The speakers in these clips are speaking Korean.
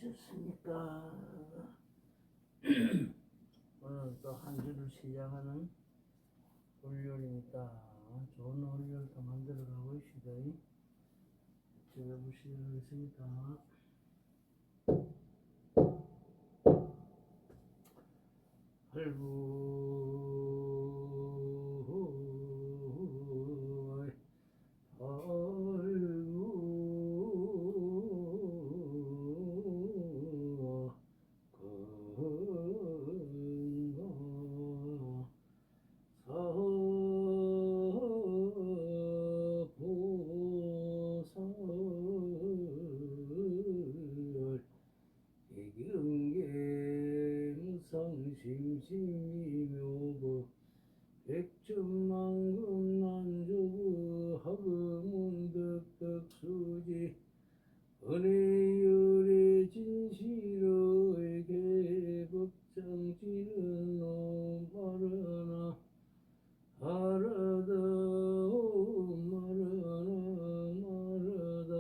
되셨습니까? 오늘 또 한 주를 시작하는 월요일입니다. 좋은 월요일 더 만들어 가고 있습니다. 제가 시작하겠습니다. 심심이묘고 백천만금 난조구 하금운득덕수지 은혜열의 진실의 개법장지는 마르나 하라다 마르나 아라다.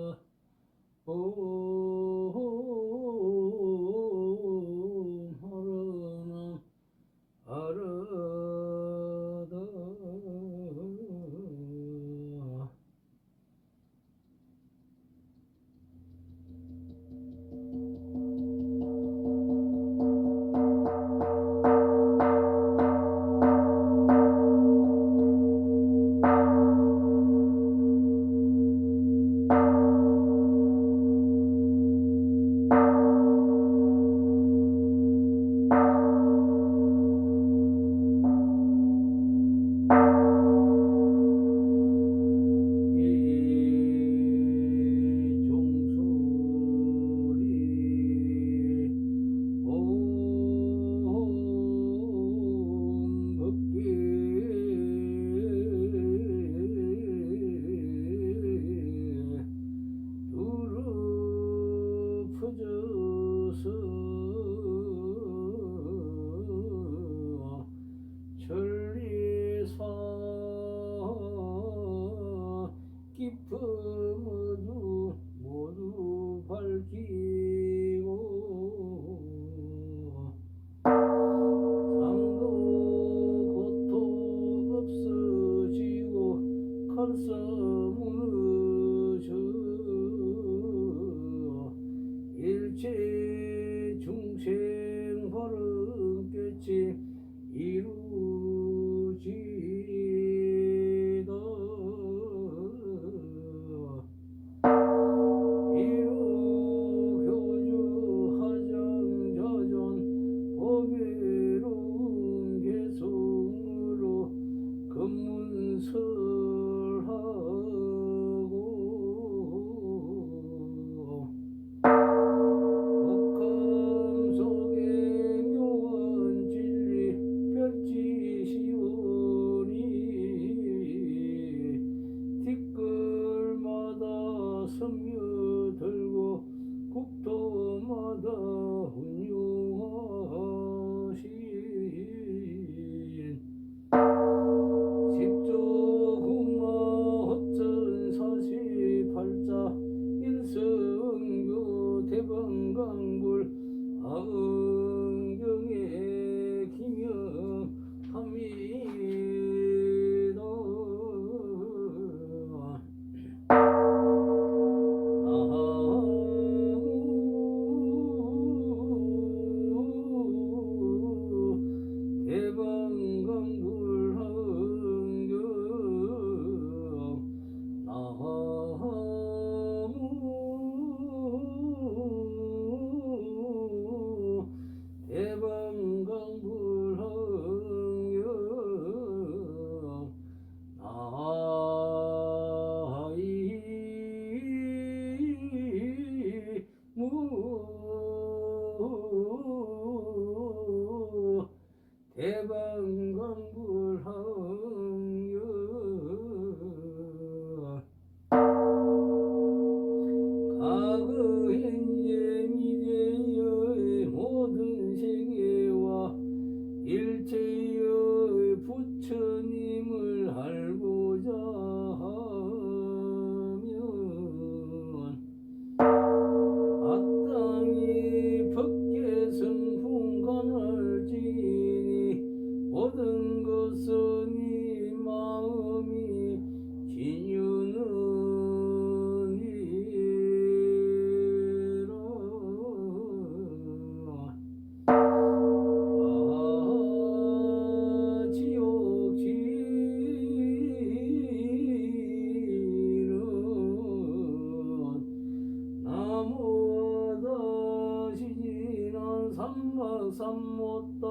삼못다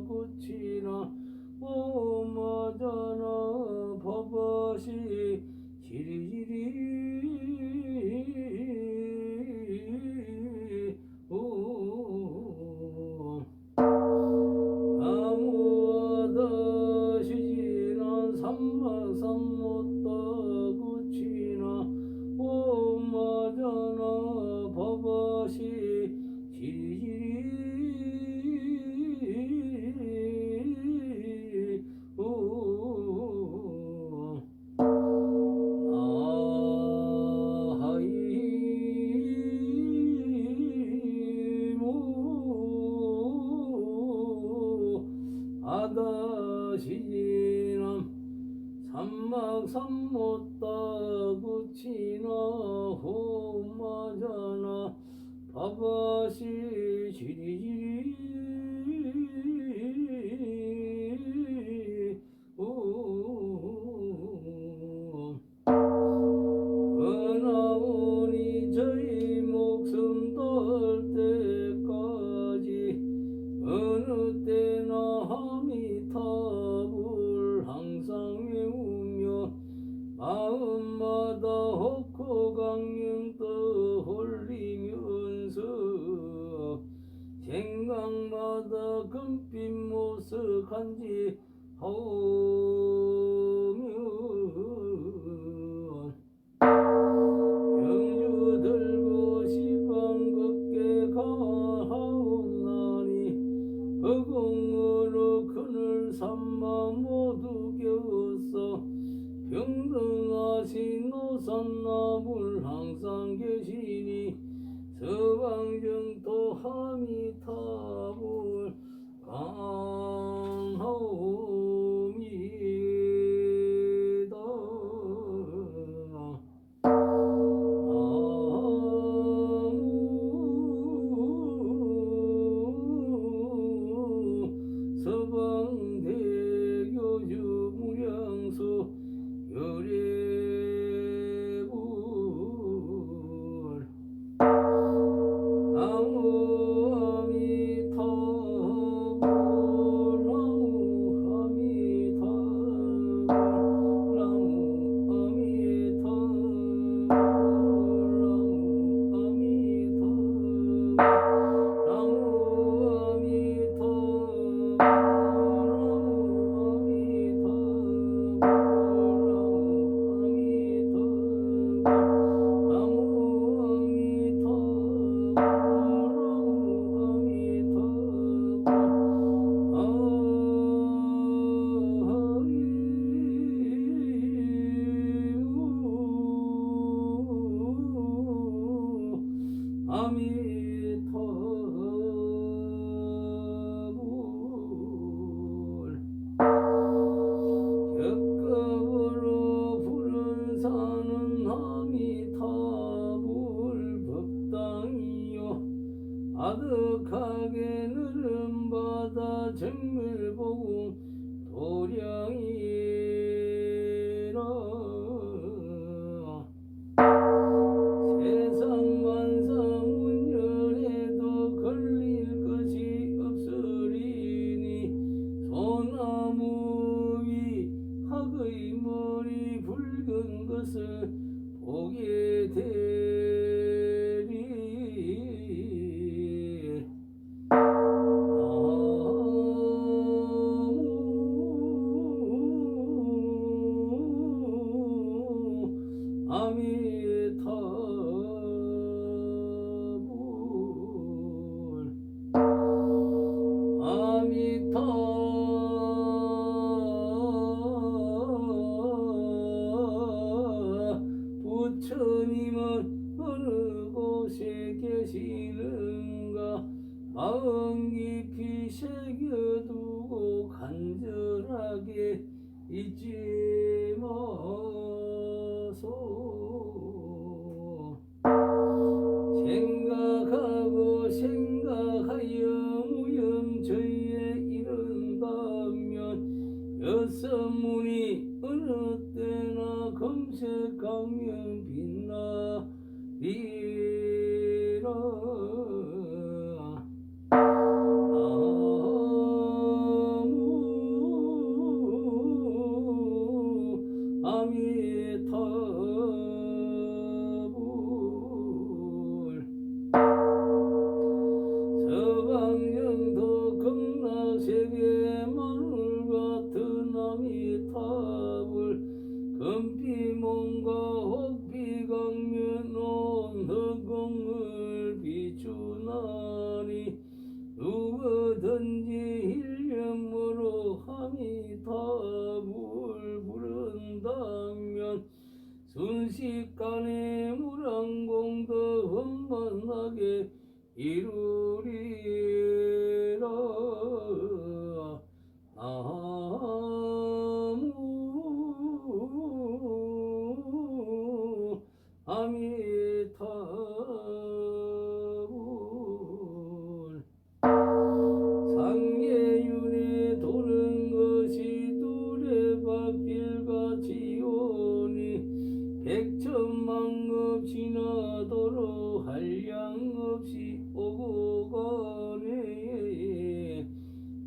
구치나 오마자나 법시 지리지리 아무하다 시지나 삼마삼못다 구치나 오마자나 법시 지리지리 아다시지남 삼막삼못다 구치나 호마자나 바바시 지리지리 은하오니 저희 목숨 떨 때까지 어느 때나 하미탑을 항상 외우며 마음마다 혹호강령 떠올리면서 생각마다 금빛 모습 간지하오며 영주 들고 시방 걷게 가하옵나니 허공으로 그늘 삼마 모두 겨웠어 평등하신 노산나물 항상 계시니 서방정토 하미탑을 강하옵니다. 서방대교주 무량수 열애불 아미타불 격급으로 부른 산은 아미타불 법당이요 아득하게 느른 바다 정밀보궁 도량이라 세상 만상 운전해도 걸릴 것이 없으리니 소나무 위 학의 머리 붉은 것을 보게 되리 아미타불 아미타 부처님은 어느 곳에 계시는가 마음 깊이 새겨두고 간절하게 잊지 마소 생각하고 생각하여 무염저에 이른다면 여섯문이 어느 때나 검색하면 빛나리라 빛나게 이루리라. 나무 아미타불. 상계윤에 도는 것이 두레바길같이 오니 백천만급 지나도록 한량없이 오고 가네.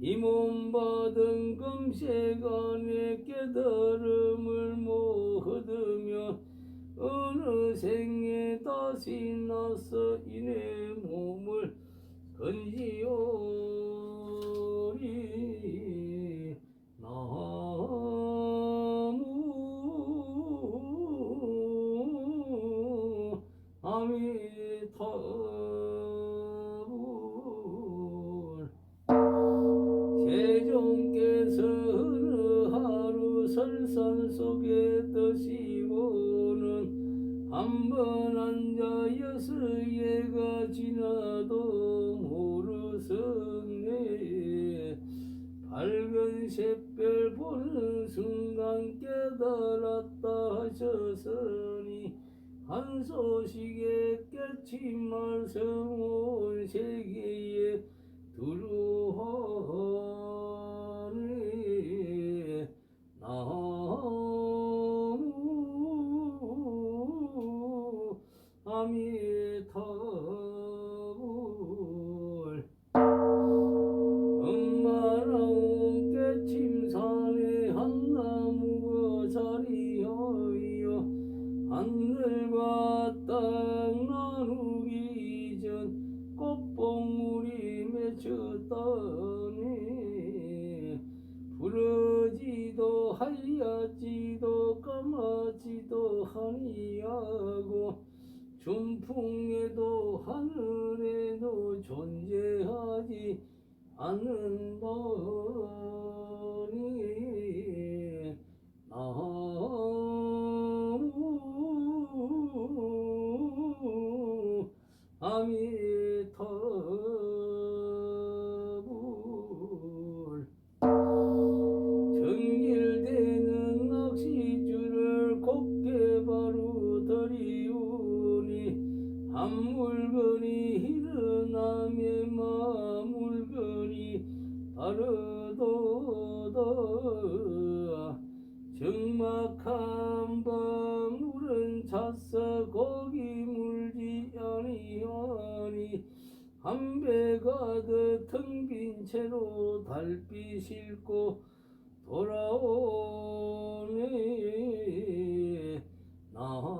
이 몸 받은 금세간에 깨달음을 못 얻으며 어느 생에 다시 나서 이내 몸을 건지오리. 나무 아미타불. 세종께서 어느 하루 설산 속에 드시고는 한 번 앉아 6예가 지나도 모르셨네. 밝은 샛별 보는 순간 깨달았다 하셨으니 한 소식에 깨친 말씀 온 세계에 두루하네. 나무 아미타불. 엄마나온 깨침산에 한 나무가 자리하여 하늘과 땅 나누기 전 꽃봉우리 맺혔다네. 푸르지도 하얗지도 까맣지도 아니하고 중풍에도 하늘에도 존재하지 않는다니. 나무 아미타불. 정길되는 낚시줄을 곱게 바로 들이우니 한 물건이 일어나며 마 물건이 다르도다. 적막한 밤 물은 찼어 거기 물지 아니하니 한 배 가득 텅 빈 채로 달빛 싣고 돌아오네. 나무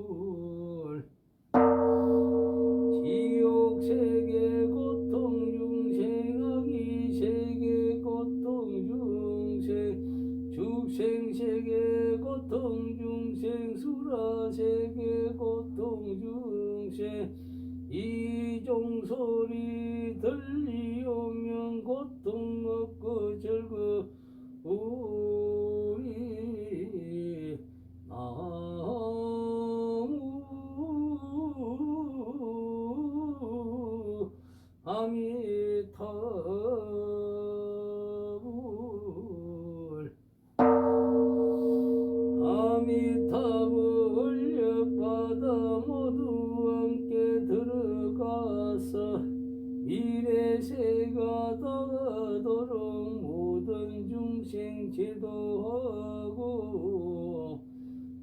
아미타불. 지옥세계 고통 중생 악이 세계 고통 중생 죽생세계 고통 중생 수라세계 고통 중생 이종소리 들리오면 고통 없고 즐거우리. 나무 아미타불. 아미타불 옆바다 모두 함께 들어가서 미래세가 닿도록 모든 중생 제도하고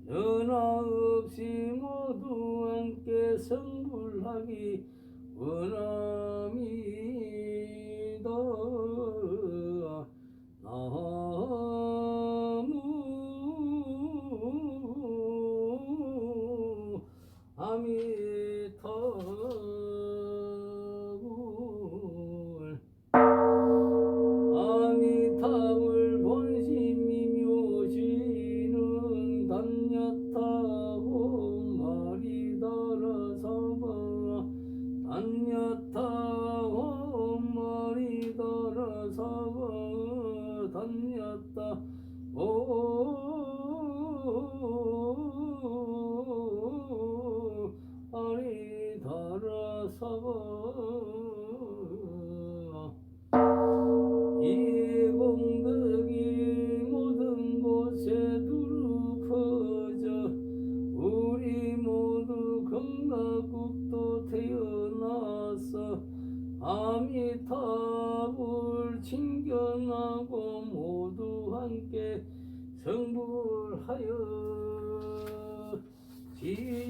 너나 없이 모두 함께 성불하기 원합니다. 나무 아미타불. 아미타불 본심이 묘지는 단야타고 말이 달아서 단야타 있다. 오 아리 달아서버 이 공덕이 모든 곳에 두루 퍼져 우리 모두 금가국도 태어나서 아미타불 칭견하고 모두 함께 성불하여 지다.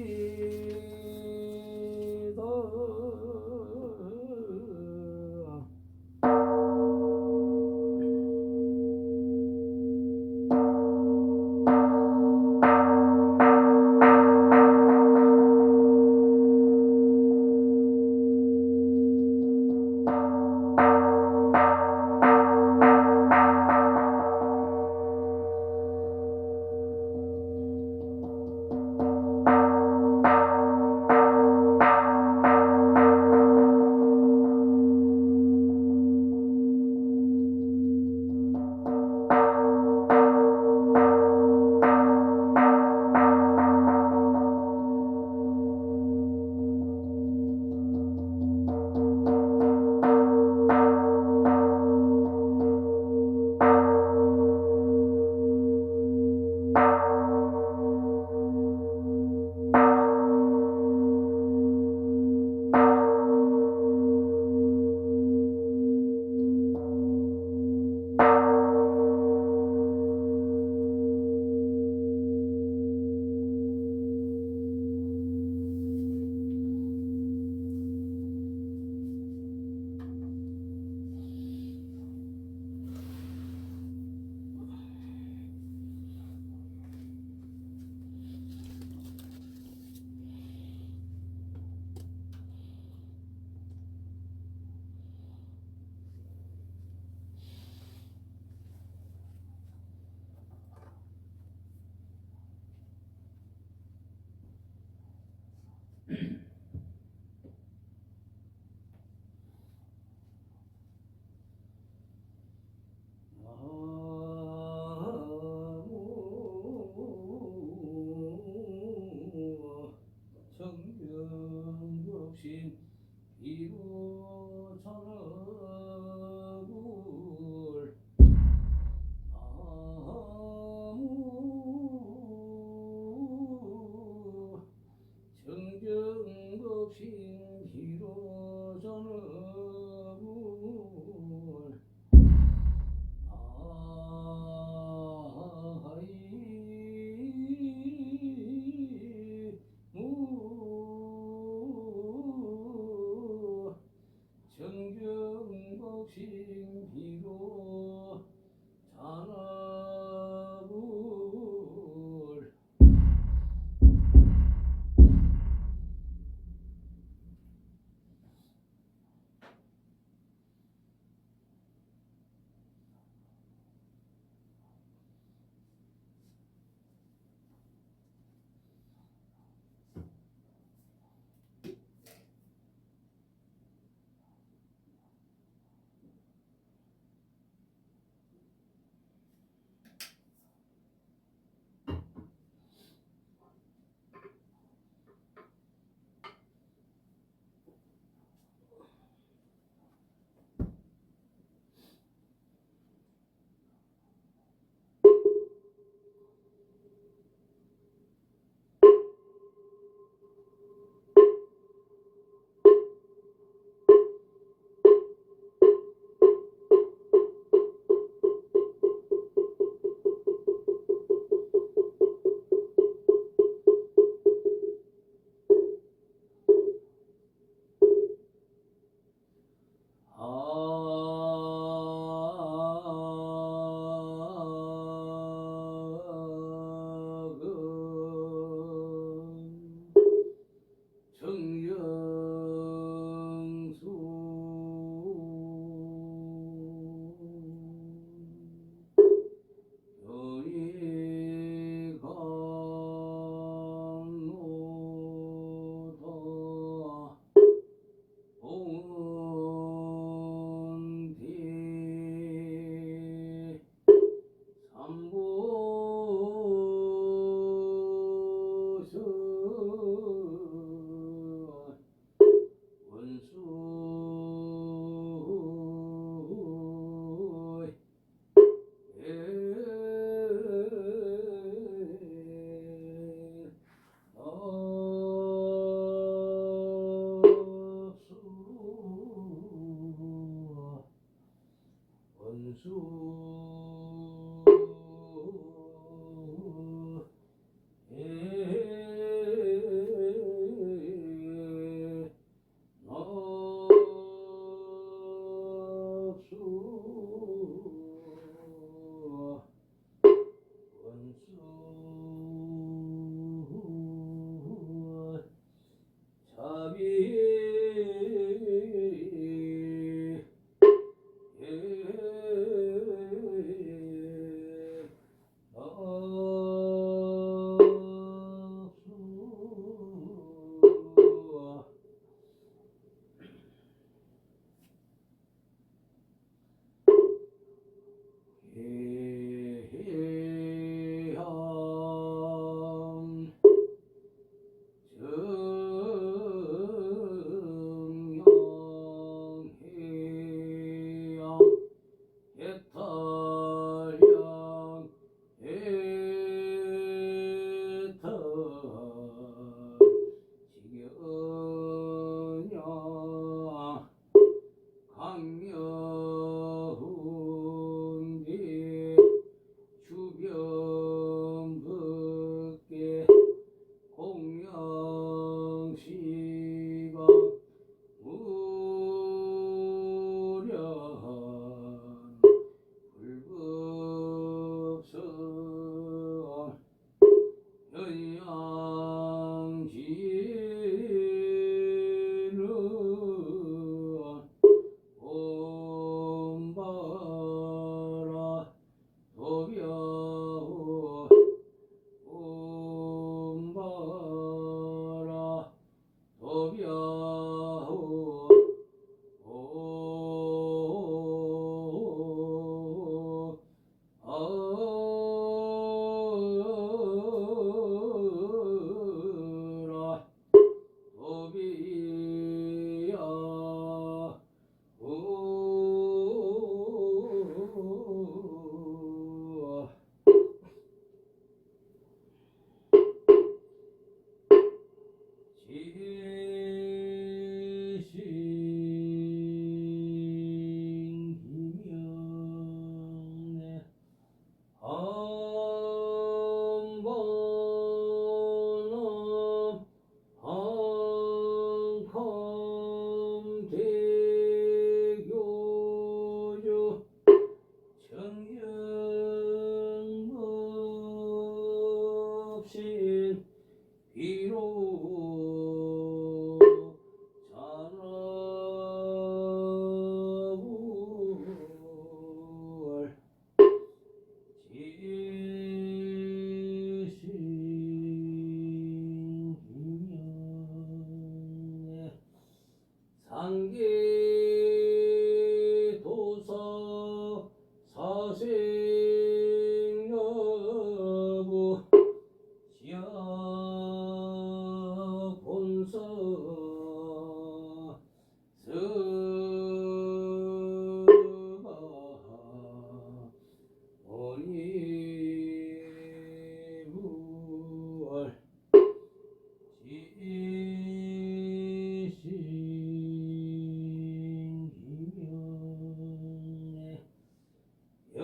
청경불옥신 이루천하굴 나무 청경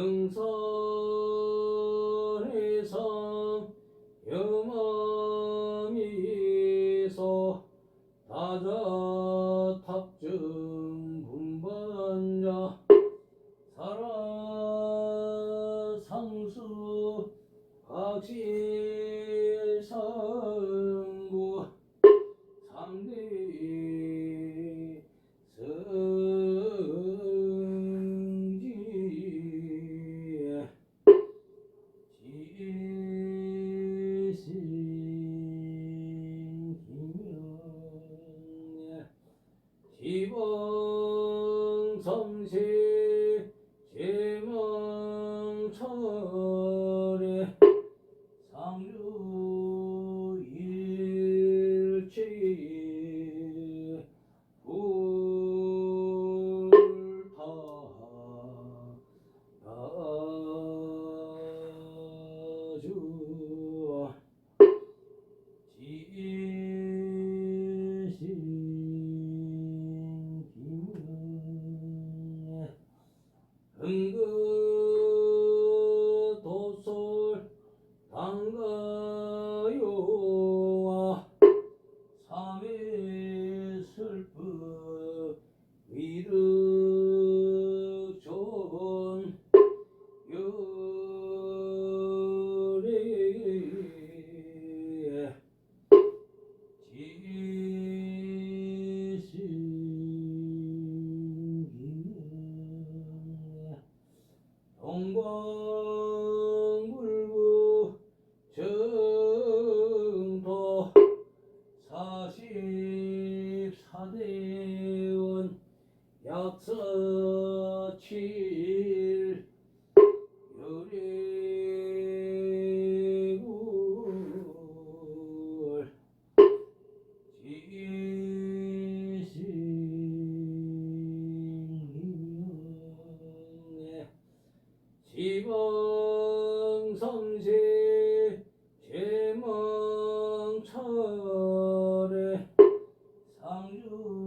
영선해성 염암이소 다자탑증 분반자 살아상수 각실성구 삼대 성지 지신기명 지봉섬시 제망철에 상주일치 불타주 지신기명 흥그도솔 당가요와 삼해슬프 위륵존 요래 지신기명 동광불구 정도 44대원 약서칠 요래굴 지신기명에 지방섬시 제망철에 상주일치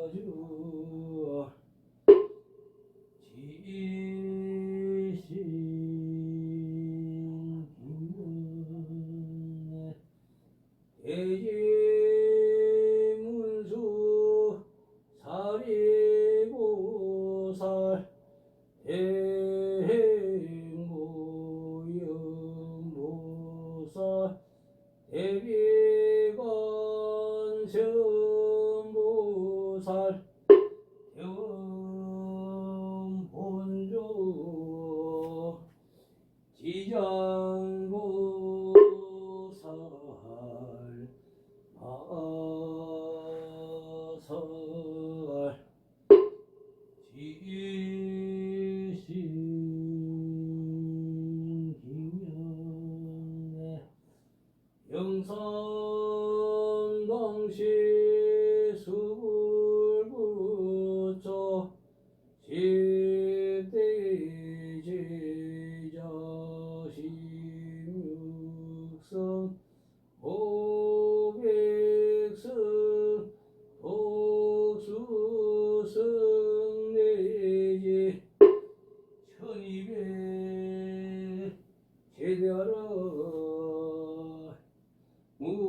달마아주 지신기명에 대지문수 사리고살 대행무연보살 대비건성보살 대원본조 지장보살 마설 지신기명에 영선동시 수불부처 십대제자십육성 오백성 복수성내지 천이백 제대하라 무량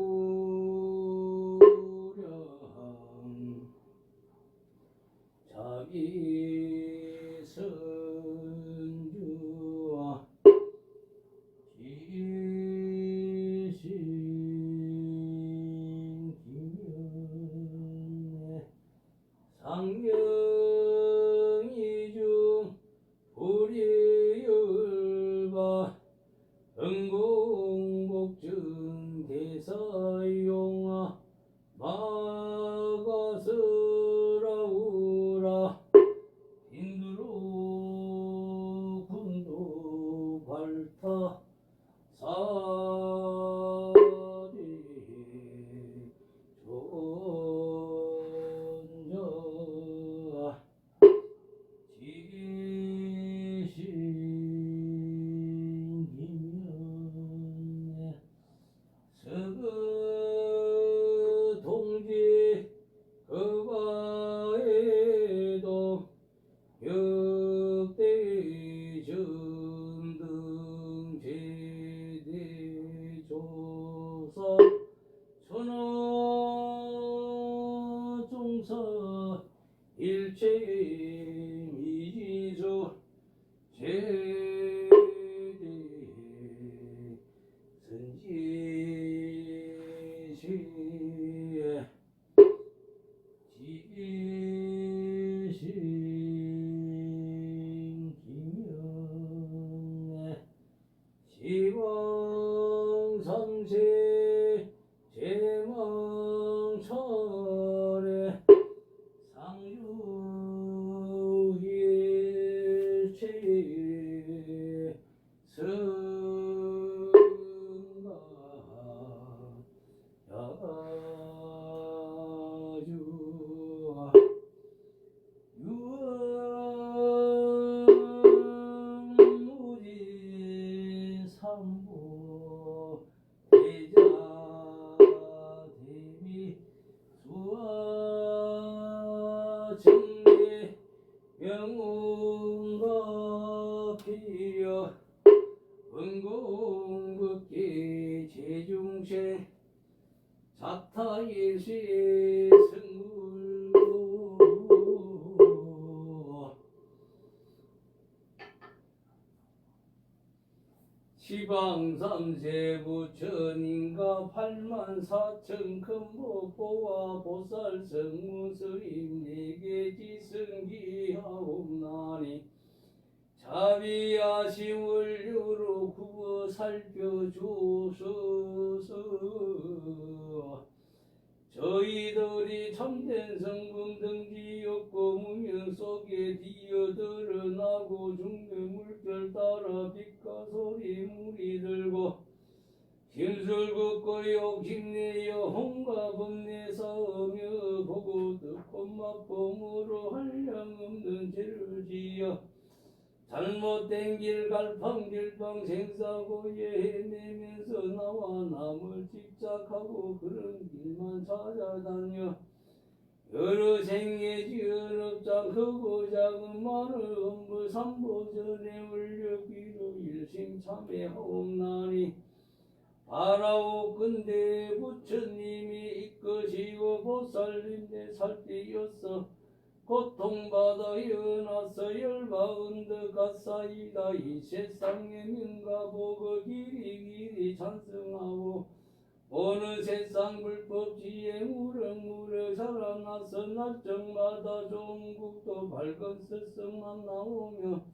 지신기명 지왕삼세 제망철에 상주일체 승가 야주 유언무진 삼보 대자 대비 수화 정례 명운과 필요 은공극기 제중생 자타일시 승굴고 시방삼세 부처님과 84,000 큰복보와 보살 성무스님 네개 지승기하옵나니 자비하심을 구워 살펴주소서. 저희들이 참된 성분 등지였고 무명 속에 뛰어들어나고 중대 물결 따라 빛과 소리 물이 들고 심술 긋고 욕심내어 혼과 법내 싸우며 보고 듣고 맛봄으로 한량 없는 죄를 지어 잘못된 길 갈팡질팡 생사고에 헤매면서 나와 남을 집착하고 그런 길만 찾아다녀 여러 생에 지은 업장 크고 작은 많은 업무 삼보전에 올려기로 일심 참회하옵나니 바라옵건대 부처님이 이끄시고 보살님네 살피었어 고통받아 연하서 열마흔드 갓사이다 이 세상의 명과 복을 길이 찬성하고 어느 세상 불법지에 무럭무럭 살아나서 날정마다 종국도 밝은 스승만 나오며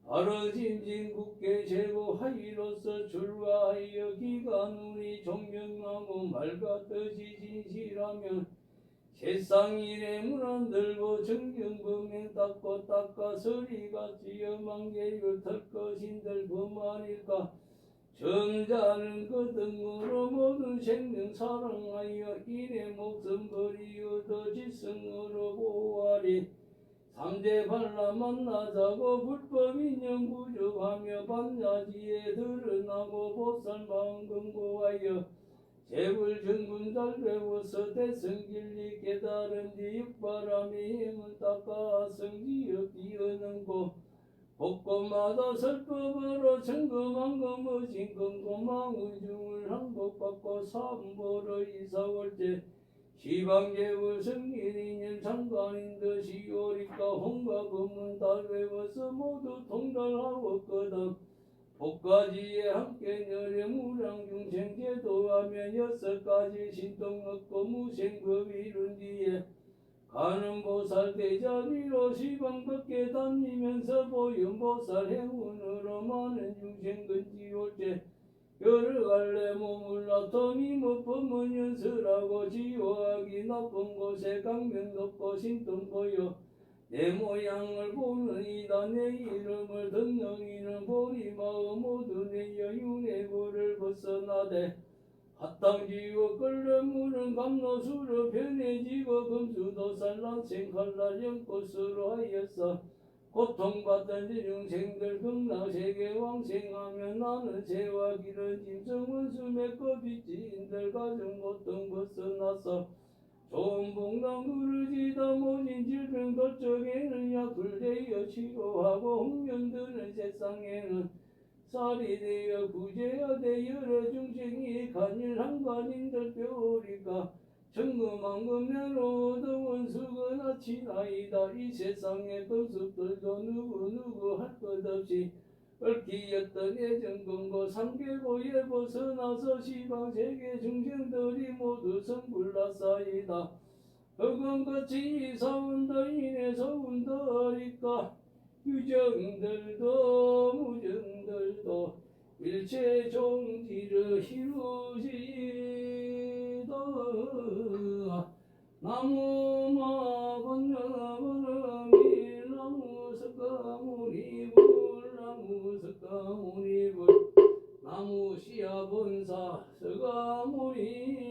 바르진진 굳게 제고하이로서 출가하여 기가 눈이 존경하고 말같듯이 진실하면 세상 일에 문안 들고 정경범행 닦고 닦아 서리같이 염한계율 털 것인들 그만일까 정자는 그 등으로 모든 생명 사랑하여 이내 목숨 버리어도 지승으로 보호하리 삼재 발라 만나자고 불법 인연 부족하며 반야지에 드러나고 보살 마음 긍고하여 제불 정군 잘 배워서 대성길리 깨달은 뒤 육바람이 힘을 닦아 성지여 비어는고 복고마다 설법으로 점검한 거머진 건고망 운중을 항복받고 사음보로 이사월제 시방제월 성길인연 장관인 듯이 오리까 홍과 법문 다 외워서 모두 통달하였거든 복가지에 함께 열애 무량중생 제도하며 6가지 신통 얻고 무생법 이룬 뒤에 가는 보살 대자비로 시방밖에 다니면서 보현보살 행운으로 많은 중생 근지올제 여러 갈래 몸을 나타니 법문 연설하고 지호하기 나쁜 곳에 강명 높고 신통 보여 내 모양을 보는 이다 내 이름을 듣는 이는 보리 마음 모두 내 여윤의 고를 벗어나되 핫당지고 끓는 물은 감로수로 변해지고 금수도 살랑생 칼날 연꽃으로 하였어 고통받던 중생들 극락세계 왕생하며 나는 죄와 길은 짐승원수 맺고 빚진들 가정 고통 벗어났어 좋은 복당 그르지다 모진 질병 도적에는 약을 대여 치료하고 홍련드는 세상에는 쌀이 되어 구제하되 여러 중생이 간일 한간인들 뼈리까 정금한금내로 얻어온 수건아치나이다 이 세상의 건습들도 누구 할 것 없이 얽히였던 예정금고 삼계고에 벗어나서 시방 세계 중생들이 모두 성불났사이다. 흑은같이 사운더인에 서운더리까 유정들도 무정들도 일체 종지를 이루시다. 나무마 번여번음이 나무 석가모니불 나무 석가모니불 나무 씨야 본사 석가모니불.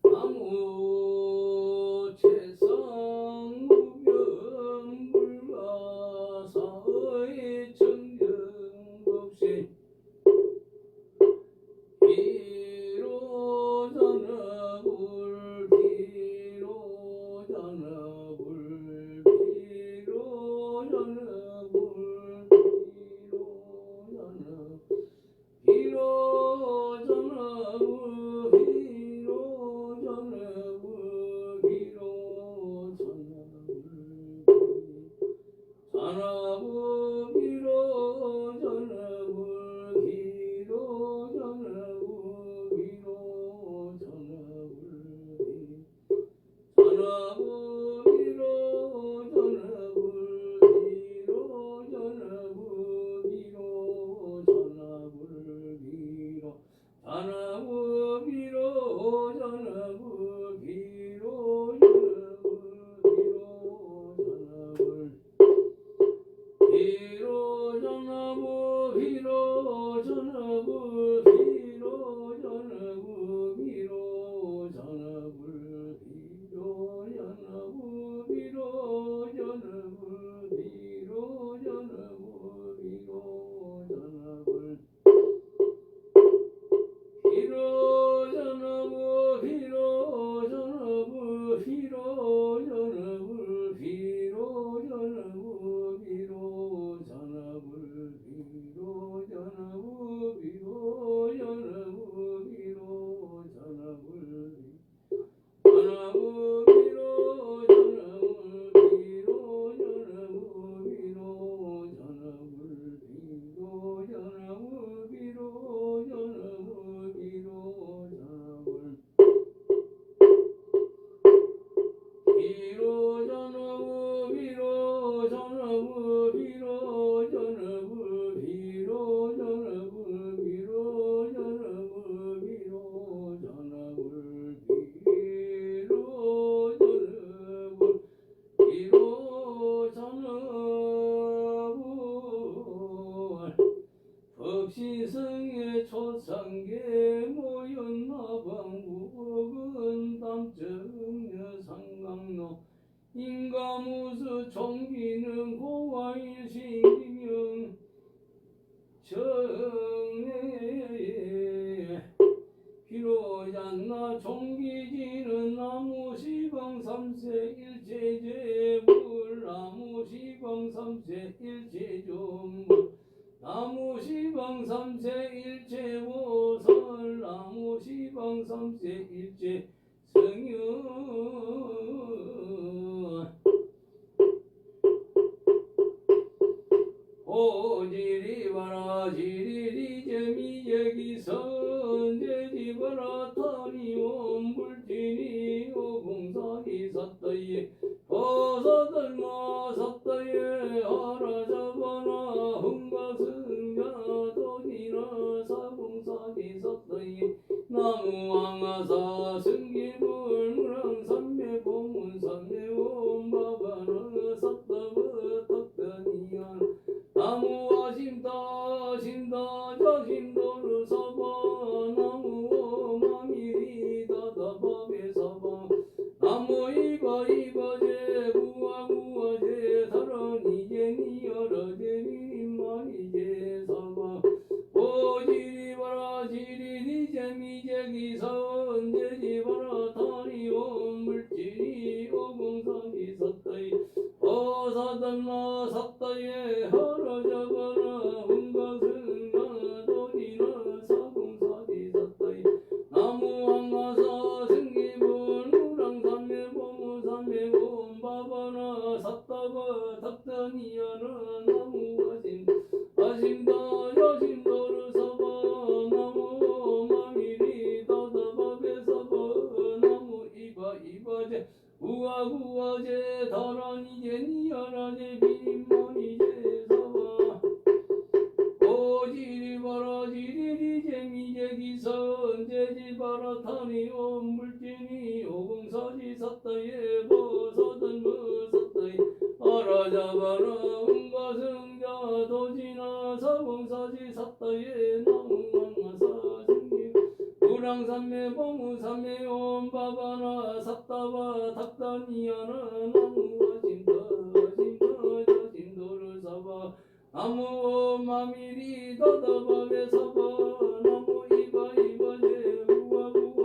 나무 최상 무병불가사의 청정법신 비로자나불 비로자나불 비로자나불 비로자나불 법시성의 초상계 모연나방국은 담정여 상강로 인가무수 총기는 고와일신기명 정례 비로잔나 총기지는 나무시방 삼세 일체제물 나무시방 삼세 일체조물 나무시방 삼세 일체보설 나무시방 삼세 일체 성현 오지리바라 지리리 재미여기 선제지바라 타니온 불티니 오공사리 삿다예 버사들마 삿다예 하라자바나 흥가승자 돈이나 사공사리 삿다예 나무왕아사 승기물 무랑 삼매 보문 삼매 옴바바나 삿다브 탁다니안 나무와 심다 심다 자심도르 사바 나무 마미리 다다바베 사바 나무 이바 이바제 구와 구와제 사랑이제 니여러제 니마이제 사바 오지리바라 지리니 재미제기 선제지바 바라타니 엄불진이 오공사지 삿다예 버사단 버삿다이 아라자바라 응가승자 도지나 사공사지 삿다예 나무왕마사 승기 우랑산매 봉우산매 옴바바나 삿다바 탁다니야나 나무와 진다 진다 자진도를 사바 나무 마미리 다다바베 사바 나무 이바 이바제 우와 우와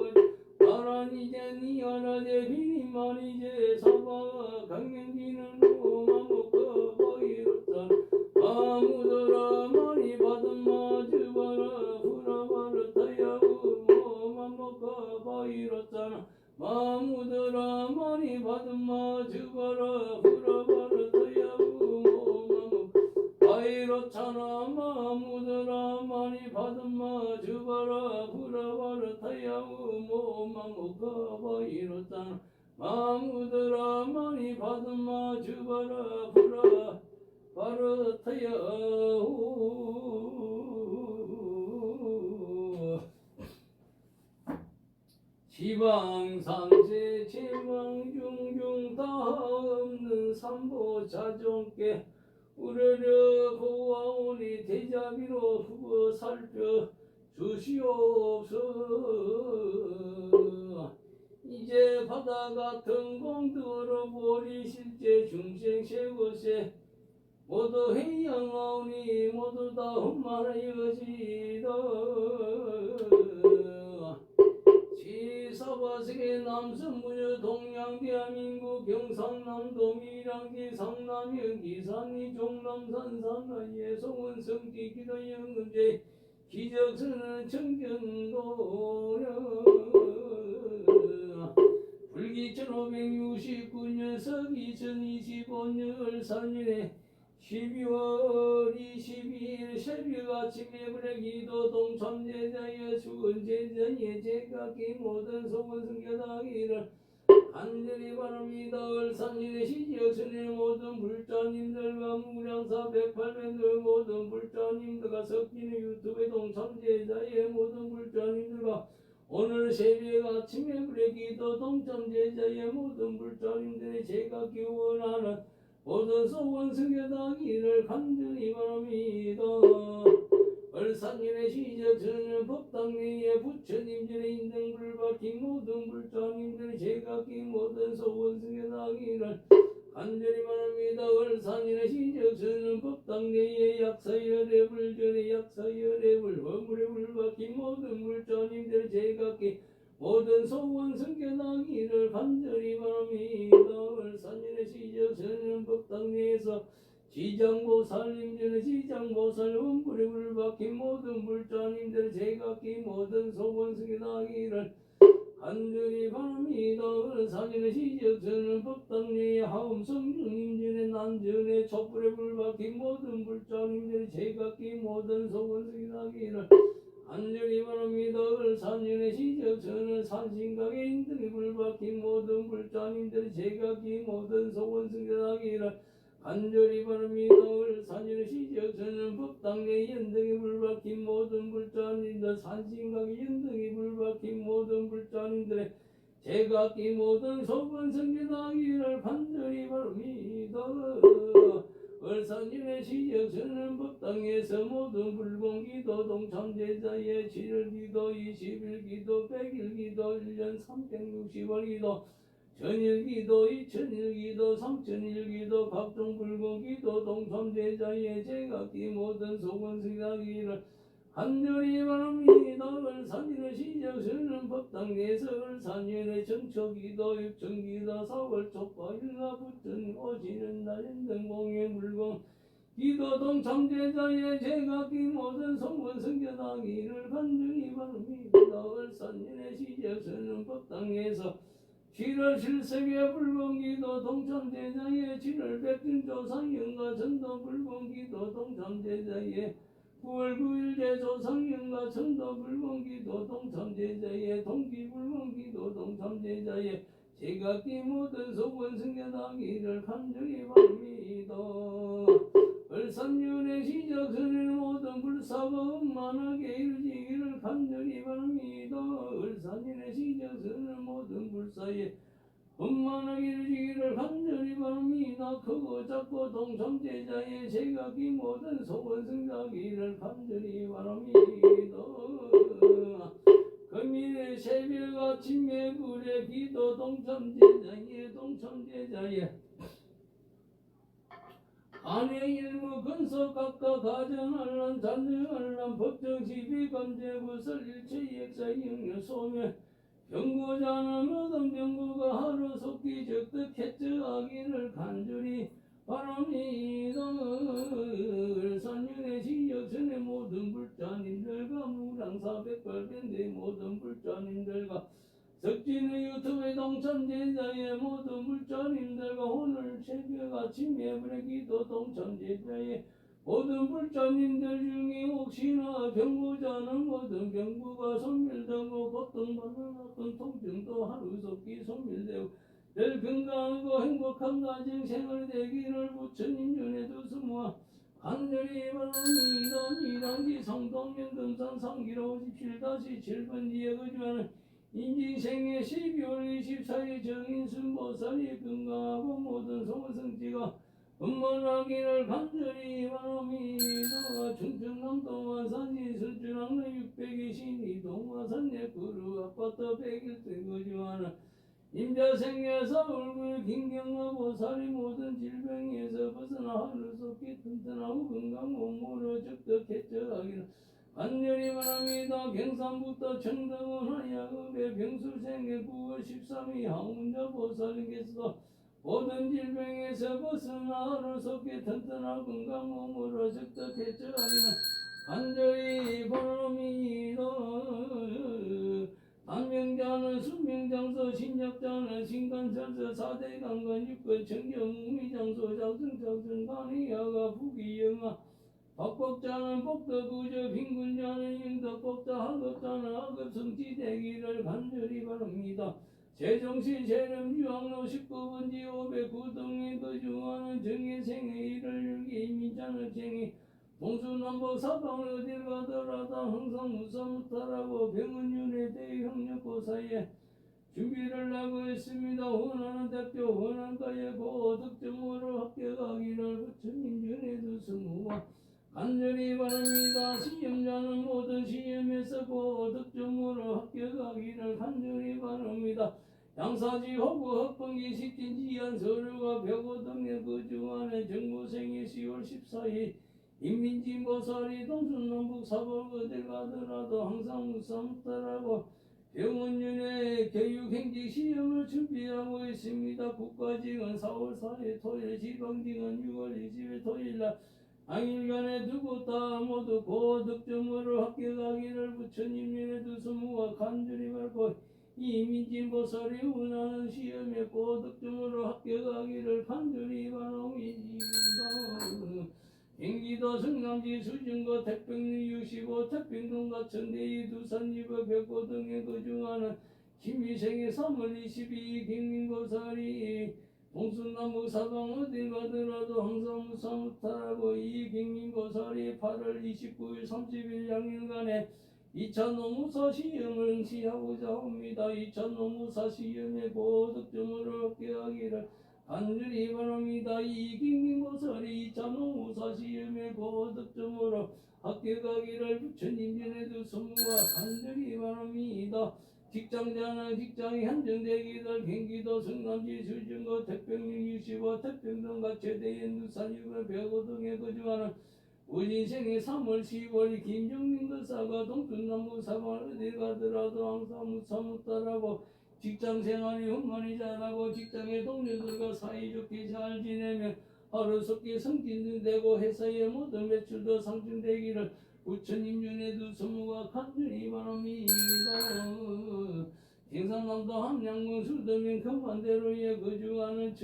나란이제 니아라제 비니마니제 사바 강명기는 노마모카 바이로짠 아무더라 많이 받은 마주바라 후라바르 타야우 모마모카 바이로짠 마무더라 많이 받은 마주바라 후라바르 타야우 모마모카 바이로차나 마무더라 많이 받은 마주바라 후라바르 타야우 모마모카 바이로짠 마무더라 많이 받은 마주바라 후라 바르타야우 지방삼세 지방중중 다 없는 삼보자종께 우르르 고아오니 대자비로 후보 살펴 주시옵소서. 이제 바다 같은 공들어 보리 실제 중생 세곳에 모두 해양하오니 모두 다 흠말하여지다. 지사바세계 남선무녀 동양 대한민국 경상남도 밀양기 상남현 기산이 종남산 산하의 송원성기 기도영금제 기적선은 청경도령 불기 1569년 서기 2025년 을사년에 12월 22일 새벽 아침에 불의기도 동참제자의 수건제자의 제각기 모든 소원승계당이를 간절히 바랍니다. 을산일의 시지역선의 모든 불자님들과 무량사 108배들 모든 불자님들과 섞이는 유튜브의 동참제자의 모든 불자님들과 오늘 새벽 아침에 불의기도 동참제자의 모든 불자님들의 제각기 원하는 모든 소원승계당이를 간절히 바랍니다. 을산일의 시적선은 법당내의 부처님들의 인등불 박힌 모든 불자님들의 제각기 모든 소원승계당이를 간절히 바랍니다. 을산일의 시적선은 법당내의 약사열의 불전의 약사열의 불 원불의 불 박힌 모든 불자님들의 제각기 모든 소원 성견하기를 간절히 바랍니다. 을산일의 시적선은 법당내에서 지장보살님들의 지장보살 원불의 불 박힌 모든 불자님들 제각기 모든 소원 성견하기를 간절히 바랍니다. 을산일의 시적선은 법당내의 하음성중임전의 난전의 촛불의 불 박힌 모든 불자님들 제각기 모든 소원 성견하기를 간절히 바랍니다. 을산일의 시적선은 산신각의 인등이 불박힌 모든 불자님들 제각기 모든 소원 승계하기를 간절히 바랍니다. 을산일의 시적선은 법당의 연등이 불박힌 모든 불자님들 산신각의 연등이 불박힌 모든 불자님들의 제각기 모든 소원 승계하기를 간절히 바랍니다. 을산일의 시적선은 법당에서 모든 불공기도 동참제자의 7일기도 20일기도 100일기도 1년 360월기도 전일기도 2000일기도 3000일기도 각종 불공기도 동참제자의 제각기 모든 소원승하기를 간절히 바랍니다. 을산일의 시적선은 법당에서 을산일의 정초기도 육천기도 4월 촉과 일가부천 오시는 날인 등공의 물공 기도 동참제자의 제각기 모든 소원 성견하기를 간절히 바랍니다. 을산일의 시적선은 법당에서 7월 7색의 불공기도 동참제자의 7월 백진조상영과 전도 불공기도 동참제자의 9월 9일 제조상영과 전도 불공기도 동참제자의 동기불공기도 동참제자의 제각기 모든 소원 승계하기를 간절히 바랍니다. 을산년의 시적선의 모든 불사가 음만하게 이루지기를 간절히 바랍니다. 을사년의 시정선을 모든 불사에 원만하기를 지기를 간절히 바랍니다. 크고 작고 동참제자의 제각이 모든 소원 승자기를 간절히 바랍니다. 금일의 새벽 아침에 불의 기도 동참제자의 아내 일무 근서 각각 가정할란 잔증할란 법정 시비 감재부설 일체 역사 영역 소멸 병고자는 모든 병고가 하루 속기 적득 해적하기를 간절히 바랍니다. 산윤의 시역선의 모든 불자님들과 무랑사백발변대 모든 불자님들과 석진의 유튜브의 동참제자의 모든 불자님들과 오늘 새벽 아침 예불의 기도 동참제자의 모든 불자님들 중에 혹시나 병고자는 모든 병고가 소멸되고 고통받는 어떤 통증도 하루속히 소멸되고 늘 건강하고 행복한 가정 생활 되기를 부처님 전에 두스모아 간절히 바랍니다. 미랑지 성동면 금산 3km 57-7번 거주하는 인지생의 12월 24일 정인순보살이 건강하고 모든 소성지가 원만하기를 간절히 바랍니다. 충청남도 완산시 설주랑로 620리 동화산내 구루 아파트 101층 거주하는 임자생의 서울구 김경화 보살이 모든 질병에서 벗어나 하루속히 튼튼하고 건강 몸으로 적덕해져가기를 간절히 바랍니다. 경산부터 청정원 하야읍의 병술생의 9월 13일 항문자 보살님께서도 모든 질병에서 벗어나 하루속히 튼튼하고 건강 몸으로 적덕해져가기를 간절히 바랍니다. 단명자는 순명장소 신약자는 신간설서 4대 강간 6권 청정무미장소 자승자승간이야가 부기영아 박법자는 복덕구조 빈군자는 영덕법자 학업자는 학업성취되기를 간절히 바랍니다. 세종시 세름주항로 19번지 509동에 거주하는 정예생의 일을 일기 민자는쟁이 동수남북 사방을 어딜 가더라도 항상 무사무탈하고 병원윤회 대형력고 사이에 준비를 하고 있습니다. 원하는 대표 원한가에 고득점으로 합격하기를 부처님 전에 두스모아 간절히 바랍니다. 시험자는 모든 시험에서 고득점으로 합격하기를 간절히 바랍니다. 양사지 호구 학번기 식진지한 서류가 벽오 등에 거주하는 정보생이 10월 14일 인민진보살이 동순남북 사법 어딜 가더라도 항상 무사무탈하고 병원윤회 교육행직 시험을 준비하고 있습니다. 국가직은 4월 4일 토요일, 지방직은 6월 20일 토요일날 당일간에 두고 다 모두 고득점으로 합격하기를 부처님 면에 두스모아 간절히 바라고 이민진보살이 원하는 시험에 고득점으로 합격하기를 간절히 바랍니다. 경기도 성남시 수정구 태평리 65 태평동과 천대이 두산리버 백고 등에 거주하는 김희생의 3월 22일 경민보살이 동순남북 사방 어딜 가더라도 항상 무사무탈하고 이 경민보살이 8월 29일 30일 양일간에 2차 노무사 시험을 응시하고자 합니다. 2차 노무사 시험에 고득점으로 합격하기를 간절히 바랍니다. 이경민보살이 2차 노무사 시험에 고득점으로 합격하기를 부처님 전에 두스모아 간절히 바랍니다. 직장자는 직장이 한정되기를 경기도 성남시 수정구 태평리 65 태평동과 최대현 누산유가 벽오 등에 거주하는 우진생의 3월 10월 김정민 거사가 동순남북 사방을 어디 가더라도 항상 무사무탈하고 직장생활이 흠만히 잘하고 직장의 동료들과 사이좋게 잘 지내며 하루속히 승진되고 회사의 모든 매출도 상승되기를 부처님 전에 두스모아 간절히 바랍니다. 경상남도 함양군 수도면 금만대로에 거주하는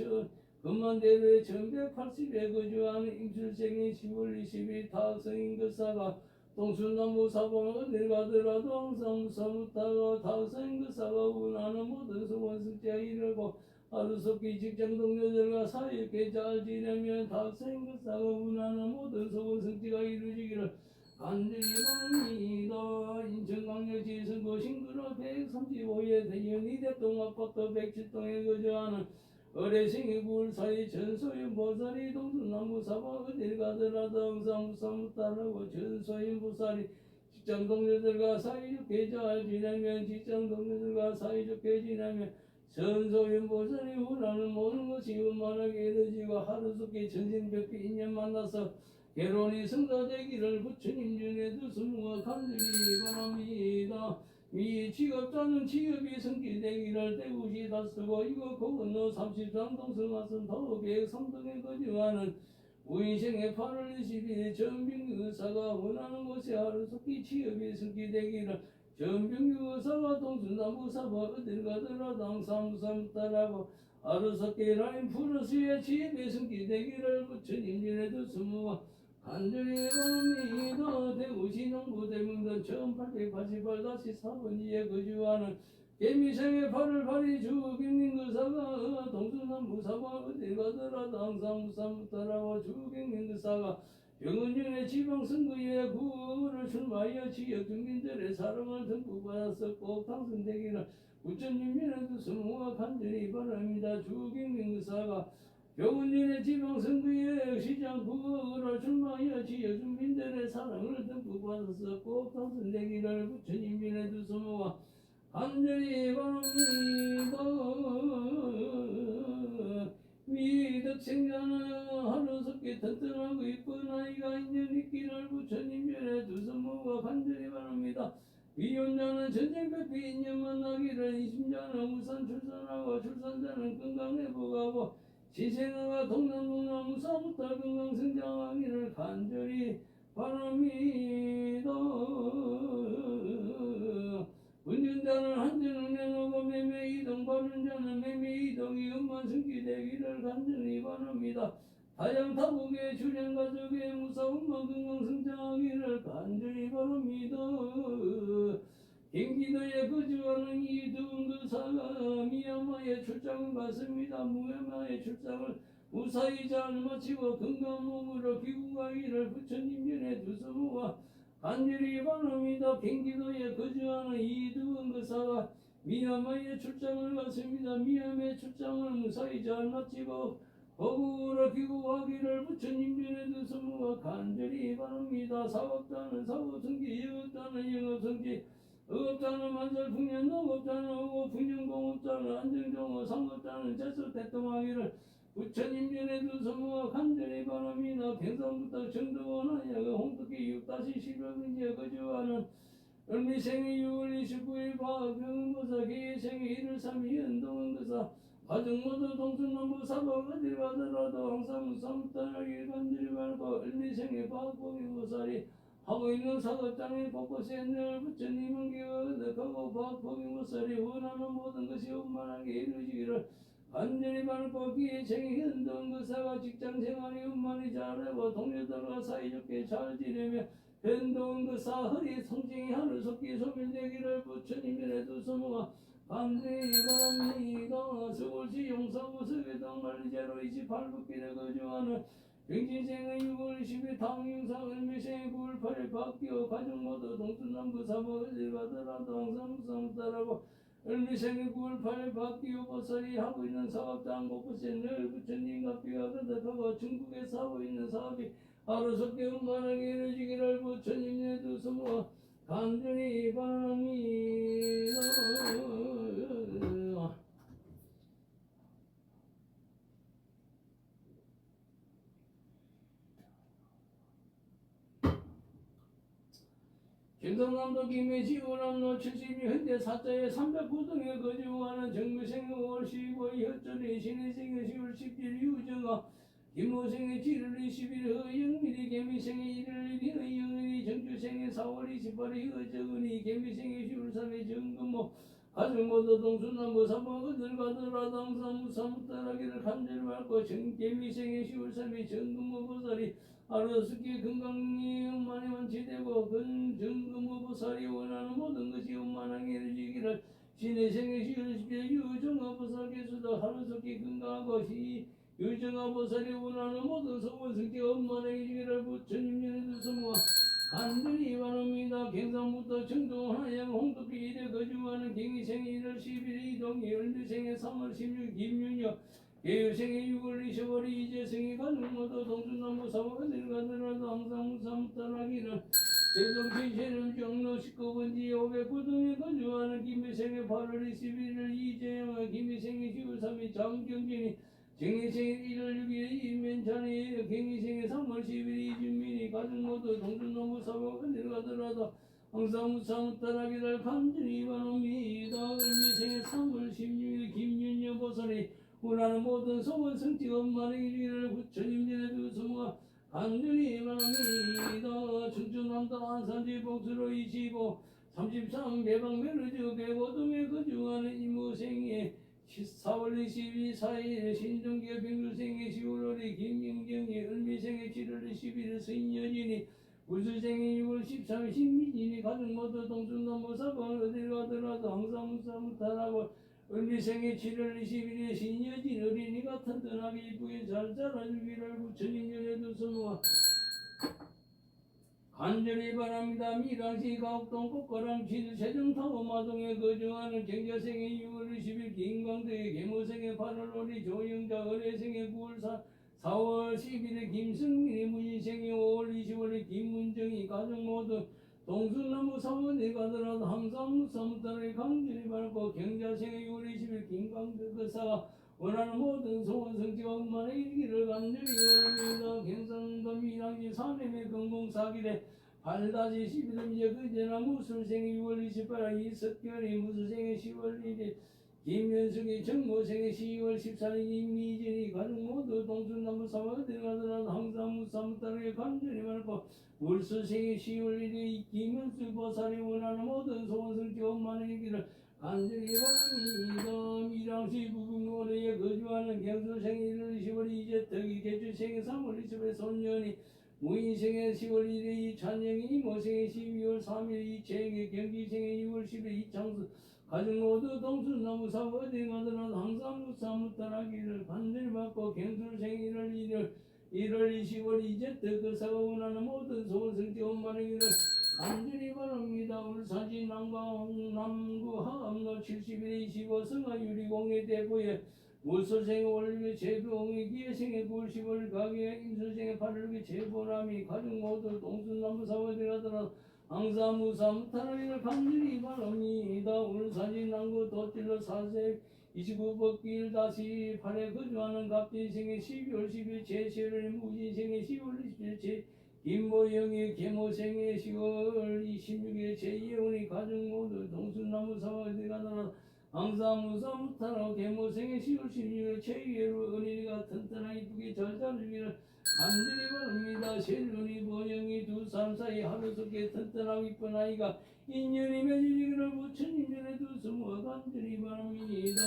금만대로에 1180에 거주하는 임술생의 10월 20일 다학성인 거사가 동순남북 사방을 어딜 가더라도 항상 무사무탈하고 다학성인 거사가 원하는 모든 소원 성취에 이르고 하루속히 직장 동료들과 사이좋게 잘 지내면 다학성인 거사가 원하는 모든 소원 성취가 이루어지기를 간절히 바랍니다. 인천광 천하 135에 대연이 대동합법도 107동에 거주하는 어레생이 굴사리 전소인 보살이 동순나무사바 어딜 가더라도 항상 무사무 따르고 전소인 보살이 직장 동료들과 사이좋게 잘 지내면 직장 동료들과 사이좋게 지내면 전소인 보살이 원하는 모든 것이 원만하게 이루어지고 하루속히 전신벽비 인연 만나서 개론이 성사되기를 부처님 전에 두스무가 간절히 바랍니다. 이 취업자는 취업이 성취되기를 대구시 다쓰고 이거 건너 33동 성화선 더백 3동에 거주하는 우인생의 8월 20일 전병규 의사가 원하는 곳에 하루속히 취업이 성취되기를 전병규 의사가 동순나무사바 어딜 가더라도 항상 무사무따라고 하루속히 라인 플러스의 취업이 성취되기를 부처님 전에 두스무가 간절히 바랍니다. 대구시 농부대문동 1888-4번지에 거주하는 개미생의 8월 8일 주경민교사가 동수남무사가 어딜 가더라도 항상 무사무따라고 주경민교사가 병원중에 지방선거에 구호를 출마하여 지역 주민들의 사랑을 듬뿍 받아서 꼭 당선되기를 부처님의 두스무가 간절히 바랍니다. 주경민교사가 병원진의 지방선거에 시장 후보로 출마하여 지역 주민들의 사랑을 듬뿍 받아서 꼭 당선되기를 부처님 전에 두스무가 간절히 바랍니다. 미덕생자는 하루속히 튼튼하고 이쁜 아이가 인연 있기를 부처님 전에 두스무가 간절히 바랍니다. 위혼자는 전쟁백비 인연 만나기를 이심자는 우선 출산하고 출산자는 건강회복하고 시생아가 동남동남 무사무탈 건강성장하기를 간절히 바랍니다. 운전자는 한전을 내놓고 매매이동 바른자는 매매이동이 음만승기되기를 간절히 바랍니다. 다양타국의 출연가족의 무사운만 건강성장하기를 간절히 바랍니다. 경기도에 거주하는 이두은교사가 미얀마에 출장을 갔습니다. 미얀마의 출장을 무사히 잘 마치고 건강한 몸으로 귀국하기를 부처님 전에 두스무가 간절히 바랍니다. 경기도에 거주하는 이두은교사가 미얀마에 출장을 갔습니다. 미얀마의 출장을 무사히 잘 마치고 거국으로 귀국하기를 부처님 전에 두스무가 간절히 바랍니다. 사업자는 사업성지, 영업자는 영업성지, 의업자는 만설풍년, 농업자는 의업, 풍년공업자는 안정종업, 상업자는 재수대통하기를 부처님 전에 두스무가 간절히 바랍니다. 경상북도 정동원하여 홍덕기 6-11번지에 거주하는 을미생의 6월 29일 박병보사 기생의 1월 3일 연동원교사 가정모두 동순남부사바 어딜 가더라도 항상 무사무따라길 간절히 바라고 을미생의 박봉이보살이 하고 있는 사업장의 곳곳에 늘 부처님은 기억하고 박봉이보살이 원하는 모든 것이 원만하게 이루어지기를 간절히 바라고 기생의 현동교사가 직장생활이 원만히 잘하고 동료들과 사이좋게 잘 지내며 현동교사 허리 성징이 하루속히 소멸되기를 부처님 전에 두스무가 간절히 바랍니다. 서울시 용사구 서계동 말리제로 28국길에 거주하는 병진생의 6월 20일 당영사 을미생의 9월 8일 박기호 가족 모두 동순남부 사모 어딜 가더라도 항상 무사무따라고 을미생의 9월 8일 박기호 보살이 하고 있는 사업장 곳곳에 늘 부처님과 비가 거듭하고 중국에서 하고 있는 사업이 하루속히 원만하게 이루어지기를 부처님의 두스무가 간절히 바랍니다. 경상남도 김해시 오남로 72 현대 사자의 309동에 거주하는 정규생의 5월 15일 혈전의 신의생의 10월 10일 유정아 김호생의 7월 20일 허영밀이 개미생의 1월 1일 허영일이 정주생의 4월 28일 허정은이 개미생의 10월 3일 정금모 가족 모두 동순남부 사모 어딜 가더라도 항상 무사무따라기를 간절히 받고 개미생의 10월 3일 정금모 보살이 하루속히 건강이 원만히 완치되고 정금모 보살이 원하는 모든 것이 원만하게 이루어지기를 신의 생의 10월 10일 유정아 보살께서도 하루속히 건강하고 유정아 보살이 원하는 모든 소원 성취 원만하게 이루기를 부처님 전에 두스무가 간절히 바랍니다. 경상부터 청도 하양 홍도비 일에 거주하는 경희생의 1월 10일 이동이 을미생의 3월 16일 김윤여 계유생의 6월 20일 이재생의 가능모두 동순남부 사고가 들어가더라도 항상 무삼탄하기를 제정신체는 경로 19번지 509동에 거주하는 김희생의 8월 21일 이재영의 김희생의 10월 3일 장경진이 경희생의 1월 6일 이면찬이 경희생의 3월 10일 이준민이 가족 모두 동순남부 사고가 들어가더라도 항상 무삼탄하기를 간절히 바랍니다. 을미생의 3월 16일 김윤여 보살이 원하는 모든 소원 성취 엄마의 일을 부처님들의 두 소모가 간절히 바랍니다. 충청남도 안산지 복수로 25, 33 개방 메르주 105동에 거주하는 이모생의 4월 22일 4일 신종계 병주생의 10월 5일 김민경이 을미생의 7월 21일 서인여진이 우수생의 6월 13일 신민진이 가족 모두 동순남부 사방을 어딜 가더라도 항상 무사무탈하고 을미생의 7월 21일 신여진 어린이가 튼튼하게 이쁘게 잘 자라주기를 부처님 연에도 소모아 간절히 바랍니다. 미랑시 가옥동 꽃가람 칠 세정타워 마동에 거주하는 경자생의 6월 20일 김광도의 계모생의 8월 5일 조영자 을해생의 9월 4월 11일 김승민이 문인생의 5월 25일 김문정이 가족 모두 동순나무 사원에 가더라도 항상 무사무탈에 간절히 바라고 경자생의 6월 20일 김광도 거사가 원하는 모든 소원 성취와 음만의 일기를 간절히 바랍니다. 경상도 미랑시 사nem의 건공사길에 8-11일 이제 그제나 무술생의 6월 28일 이석결이 무술생의 10월 1일 김현숙이 정모생의 10월 14일 임미진이 가족 모두 동순나무 사원에 들어가더라도 항상 무사무탈에 간절히 바라고 물수생의 10월 1일 김현숙 보살이 원하는 모든 소원 성취 엄마의 일기를 간절히 바랍니다. 미랑시 부근거리에 거주하는 경수생의 1월 20일 이재덕이 개주생의 3월 20일 손년이 무인생의 10월 1일 이찬영이 이모생의 12월 3일 이채영이 경기생의 6월 10일 이창수 가족 모두 동순나무 사원에 가더라도 항상 무사무탈하기를 간절히 받고 경수생의 1월 20일 이재덕 거사가 원하는 모든 소원 성취 엄마의 일을 간절히 바랍니다. 울산시 남구 하암로 71에 25 성하유리공예 대구에 무술생의 월류의 제부홍의 기회생의 9월 10월 가게 임술생의 8월기 제보람이 가족 모두 동순남부 사원에 가더라도 항상 무사무탈하기를 간절히 바랍니다. 울산시 남구 도찔러 4세 29법길 다시 8에 거주하는 갑진생의 12월 10일 제시를 무진생의 10월 27일 김모영의 계모생의 10월 26일 제2회원이 가족 모두 동순나무 사원에 가더라도 항상 무사무탈하고 계모생의 10월 16일 제2회로 어린이가 튼튼하게 이쁘게 잘 자라주기를 간절히 바랍니다. 셀룬이 보영이 두 사람 사이 하루속에 튼튼하고 이쁜 아이가 인연이 맺어지기를 부처님 전에 두수모 간절히 바랍니다.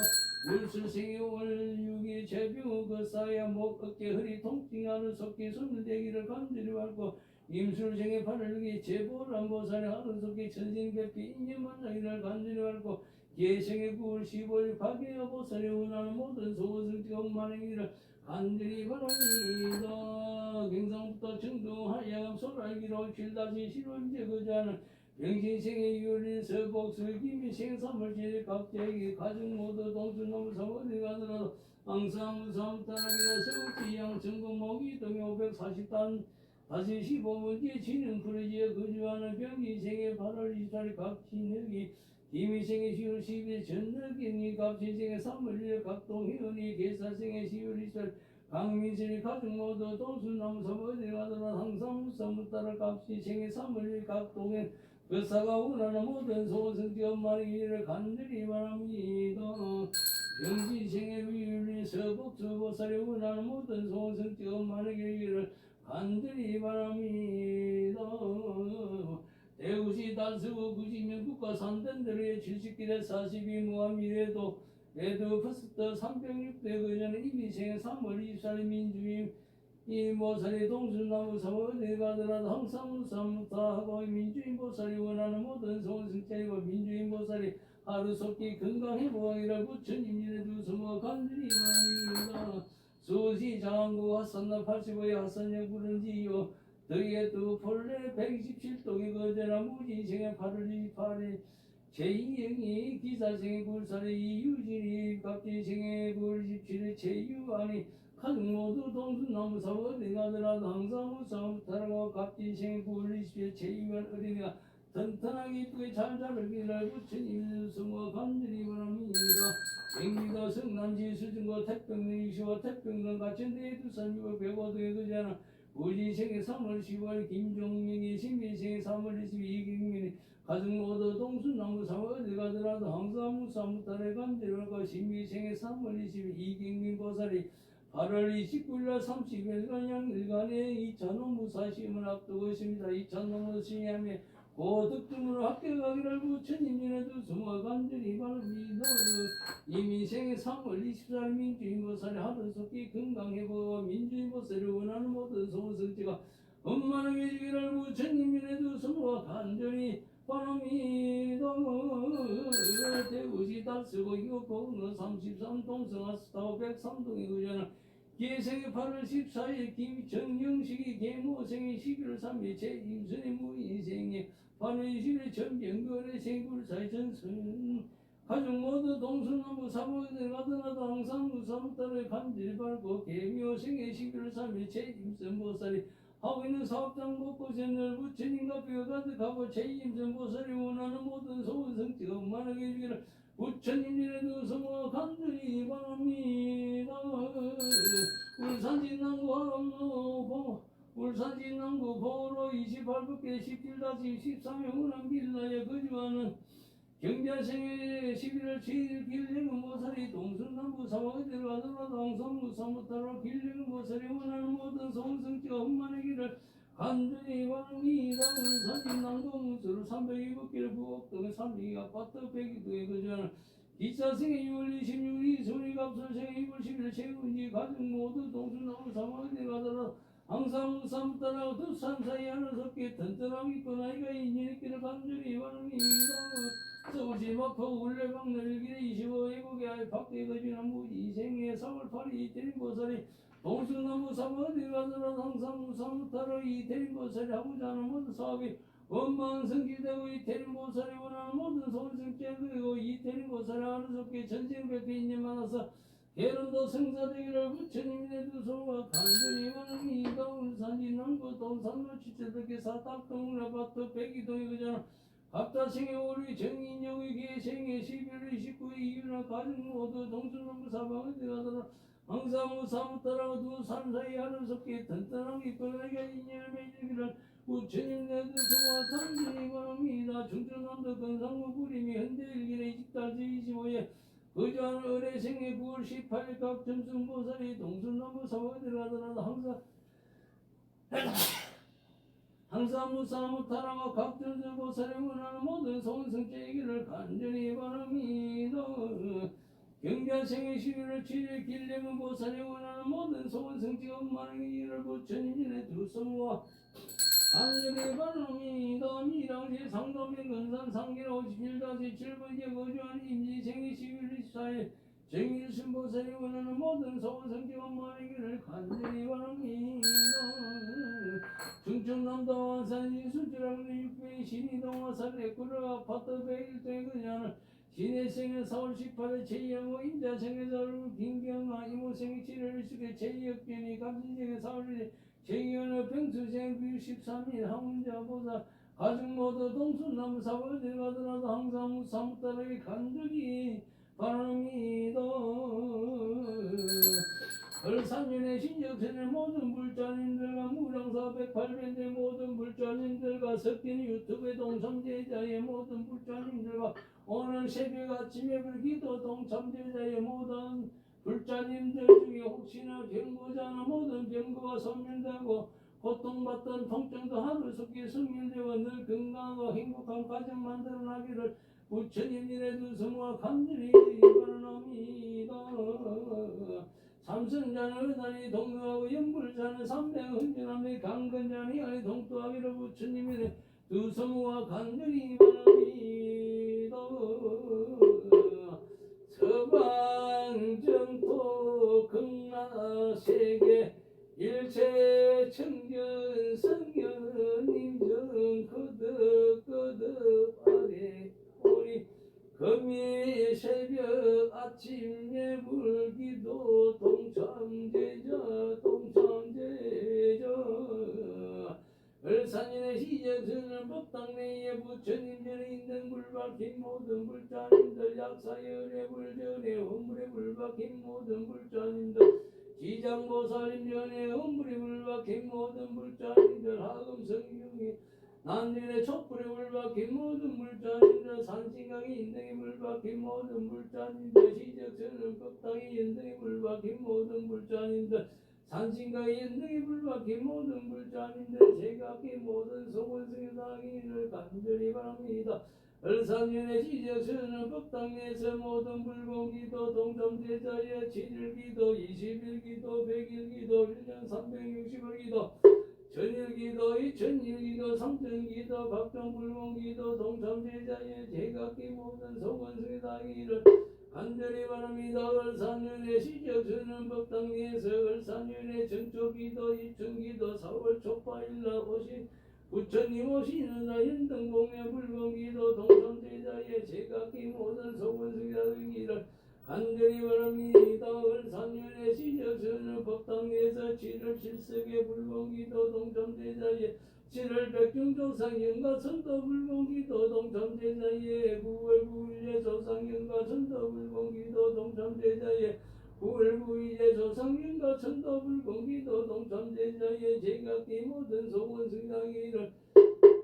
물술생의 5월 6일 제병 거사야 목 어깨 허리 통증 하루속에 손을대기를 간절히 바라고 임술생의 8월 6일 제보람보살의 하루속에 천생백비 인연 만나기를 간절히 바라고 계생의 9월 15일 박예가 보살이 원하는 모든 소원성취 엄마의 일을 간절히 바랍니다. 경상부터 청도 하양 소랄기로 7-15일째 거주하는 병신생의 6월 서복술 김희생 3월 7일 각자에게 가족 모두 동순나무 사원에 가더라도 항상 무사무탈하기라 서울시 양천구 모기동에 540단 다시 15번째 진흥 프로지에 거주하는 병신생의 8월 24일 각진혁이 김희생의 10월 10일 전덕경이 갑신생의 3월 1일 각동혜원이 계사생의 10월 20일 강민슬이 가족 모두 동순나무 사원에 가더라도 항상 무사무탈할 갑신생의 3월 1일 각동혜 거사가 원하는 모든 소원성취 엄마의 일을 간절히 바랍니다. 병진생의 위율이 서복수보살이 원하는 모든 소원성취 엄마의 일을 간절히 바랍니다. 대구시 달서구 구시면 국가 산단들의 70길에 42 무함이래도 레드 퍼스트 306대 거전의 이미생의 3월 24일 민주임 이 보살이 동순나무 사원에 가더라도 항상 무사무탈하고 민주인 보살이 원하는 모든 소원 성취하고 민주인 보살이 하루속히 건강회복하기를 부처님 일에 두수모 간절히 바랍니다. 수시 장구 화산나 85의 화산역 부른지요 덕에 또 본래 127동이 거제나 무지생의 8월 28일 제2영이 기사생의 9살에 이유진이 갑진생의 9월 27일 제유안이 가족 모두 동순나무 사고 어디 가더라도 항상 무사무 타라고 갑진생의 9월 20일 제유안 어린이가 튼튼하게 이쁘게 잘 자라기를 부처님 성과 간절히 바랍니다. 경기도 성남시 수준고 태평릉시와 태평릉 가천대 두산유고 백오동에 거주하는 우지생의 3월 10월 김종명의 신비생의 3월 22일 이경민이 가족 모두 동순나무 사고 어디 가더라도 항상 무사무탈에 간절하고 신비생의 3월 20일 이경민 보살이 8월 29일 30일간 양일간에 2차원 무사시험을 앞두고 있습니다. 2차원 무사시험에 고득점으로 합격하기를 부처님이나 두수모 간절히 바랍니다. 이민생의 3월 24일 민주인보살이 하늘속히 건강해보고 민주인보살이 원하는 모든 소성지가 엄만하게 주기를 부처님이나 두수모 간절히 바랍니다. 대구시 달서고 이곡공로 33 동성아스타오 103동에 거주하는 기생의 8월 14일 김정영식이 계모생의 11월 3일 제임선의 무인생의 8월 20일 전병거래 생굴사의 전선 가족 모두 동서남북 사모에 가더라도 항상 무사무탈을 간절히 밟고 계묘생의 11월 3일 제임선보살이 하고 있는 사업장 곳곳에는 부처님과 뼈가 가득하고 제임선보살이 원하는 모든 소원 성취가 만하게 해주기를 부처님들의 두성과 간절히 바랍니다. 울산진남구 보로 28국계 17-13의 운항 빌라에 거주하는 경자생의 11월 7일 길령은 모살이 동순남부 사막에 들어가더라도 항상 무사무타로 길령은 모살이 원하는 모든 성성지가 흠만하기를 간절히 바랍니다. 울산진남구 무수로 302국계를 부곡동에 302 아파트 102도에 거주하는 기차생의 6월 26일 소리갑설생의 2월 10일 최은지 가족 모두 동순남부 사막에 들어가더라도 항상 무사무타라고 두산 사이 하늘석게 튼튼함이 있고 나이가 인연있기를 간절히 바랍니다. 서울시 마포 울레방 늘길에 25외국의 아이 밖에 거주하는 무지생의 3월 8일 이태림보살이 동순나무 사막에 가더라도 항상 무사무타로 이태림보살이 하고자 하는 모든 사업이 원망성취되고 이태림보살이 원하는 모든 소원성취가 되고 이태림보살이 하늘석게 전생백배 인연 많아서 게론도 성사되기를 부처님의 두소가 간절히 바랍니다. 울산진 남구 동산로 지체덕계 사탁동 아파트 102동에 거주하는 갑자생의 오리 정인영의 계생의 11월 29일 이유나 가족 모두 동순남부 사방에 들어가더라 항상 무사무타라고 두산 사이 하늘속에 튼튼하게 이끌어내가 인연을 맺기를 부처님 내 두소가 간절히 바랍니다. 충청남도 건상무 부림이 현대일길의 이직달지 25에 거주하는 의뢰생의 9월 18일 각점승보살이 동순남부 사방에 들어가더라도 항상 무사무타라고 각점승보살이 원하는 모든 소원성취이기를 간절히 바랍니다. 경자생의 11월 7일 길령은 보살이 원하는 모든 소원성취가 엄만하기를 부처님의 두성과 간절히 바랍니다. 미랑시 상도면 근산 상길 51-7번째 거주하는 임지생의 11월 14일 정일순보살이 원하는 모든 소원성취가 엄만하기를 간절히 바랍니다. 충청남도 완산시 수지랑리 6배 신이동 화산 레쿠르 아파트 101동에 거주하는 신혜생의 4월 18일 제2영호 인자생의 4월 김경아 이모생의 7월 20일 제2역견이 감신생의 4월 1일 제2연의 병수생 93일 항문자보다 가족 모두 동순나무 사고에 들어가더라도 항상 무사무타라게 간절히 바랍니다. 을산년의 신적선의 모든 불자님들과 무량사 108변의 모든 불자님들과 섞인 유튜브의 동참제자의 모든 불자님들과 오늘 새벽 아침에 불기도 동참제자의 모든 불자님들 중에 혹시나 병고자나 모든 병고가 소멸되고 고통받던 통증도 하늘속에 소멸되어 늘 건강하고 행복한 가정 만들어나기를 부처님의 두성과 간절히 바랍니다. 삼선자는 의단이 동등하고 연불자는 삼백 흔전함이 강건자니 아니 동토하기를 부처님의 두성과 간절히 바랍니다. 서방정토 극락세계 일체 청전 성경 아침에 불기도 동참제자 동참제자 을산인의 시적선을 법당내에 부처님전에 있는 불박힌 모든 불자님들 약사열의 불전에 허물에 불박힌 모든 불자님들 지장보살님전에 허물에 불박힌 모든 불자님들 하금성경에 난전에 촛불에 불박힌 모든 불자님들 산신강에 인등에 불박힌 모든 불자님들 시적선을 법당에 인등에 불박힌 모든 불자님들 산신강에 인등에 불박힌 모든 불자님들 제각기 모든 소원승사기를 간절히 바랍니다. 을산연의 시적선을 법당에서 모든 불공기도 동참제자의 7일기도 20일기도 100일기도 1년 360일기도 전일기도 2000일기도 3000기도 각종 불공기도 동참제자의 제각기 모든 소원승사기를 간절히 바랍니다. 을산연의 시적선은 법당에서 을산연의 정초기도 2천기도 4월 초파일날 오신 부처님 오시는 날 연등봉의 불공기도 동참제자의 제각기 모든 소원승사기를 간절히 바랍니다. 을산연의 시적선은 법당에서 7월 7석의 불공기도 동참제자의 7월 백중조상연가 선도불공기도 동참제자의 9월 9일의 조상연가 선도불공기도 동참제자의 9월 9일의 조상연가 선도불공기도 동참제자의 제각기 모든 소원승사기를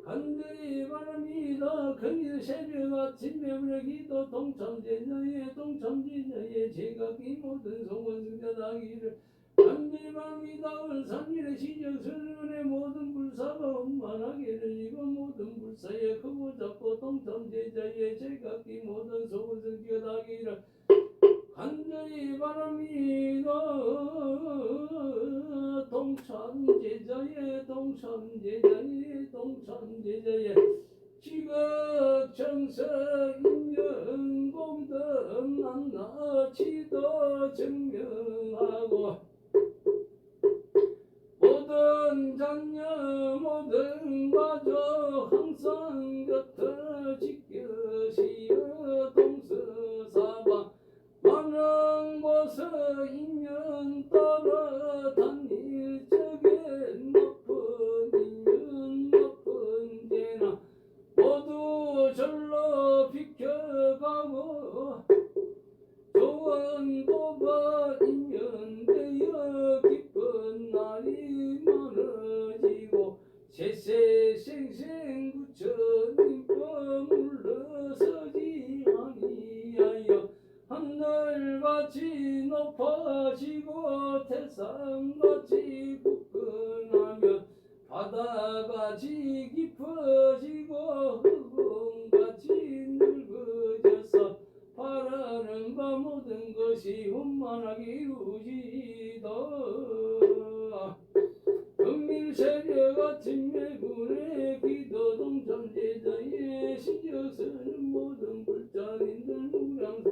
간절히 바랍니다. 금일 새벽 아침 매불의 기도 동참제자의 제각기 모든 소원승사기를 간절히 바랍니다. 을산일의 시적선의 모든 불사가 원만하게 들리고 모든 불사에 크고 작고 동참제자의 제각기 모든 소원승사기를 간절히 바랍니다. 동참제자의 지극정성인연공덕 낱낱이도 증명하고 모든 잔여 모든 가족 항상 곁을 지켜시어 동서사방 많은 곳에 인연 따라 단일적에 높은 인연 높은 죄나 모두 절로 비켜가고 좋은 도박 인연되어 기쁜 날이 많아지고 세세생생 부처님법 물러서지 아니하여 하늘같이 높아지고 태산같이 굳건하며 바다같이 깊어지고 흙같이 늙어져서 바라는 바 모든 것이 원만하게 이루어지이다. 금일 새벽 아침 매군의 기도 동참제자의 시적선은 모든 불자님들 무량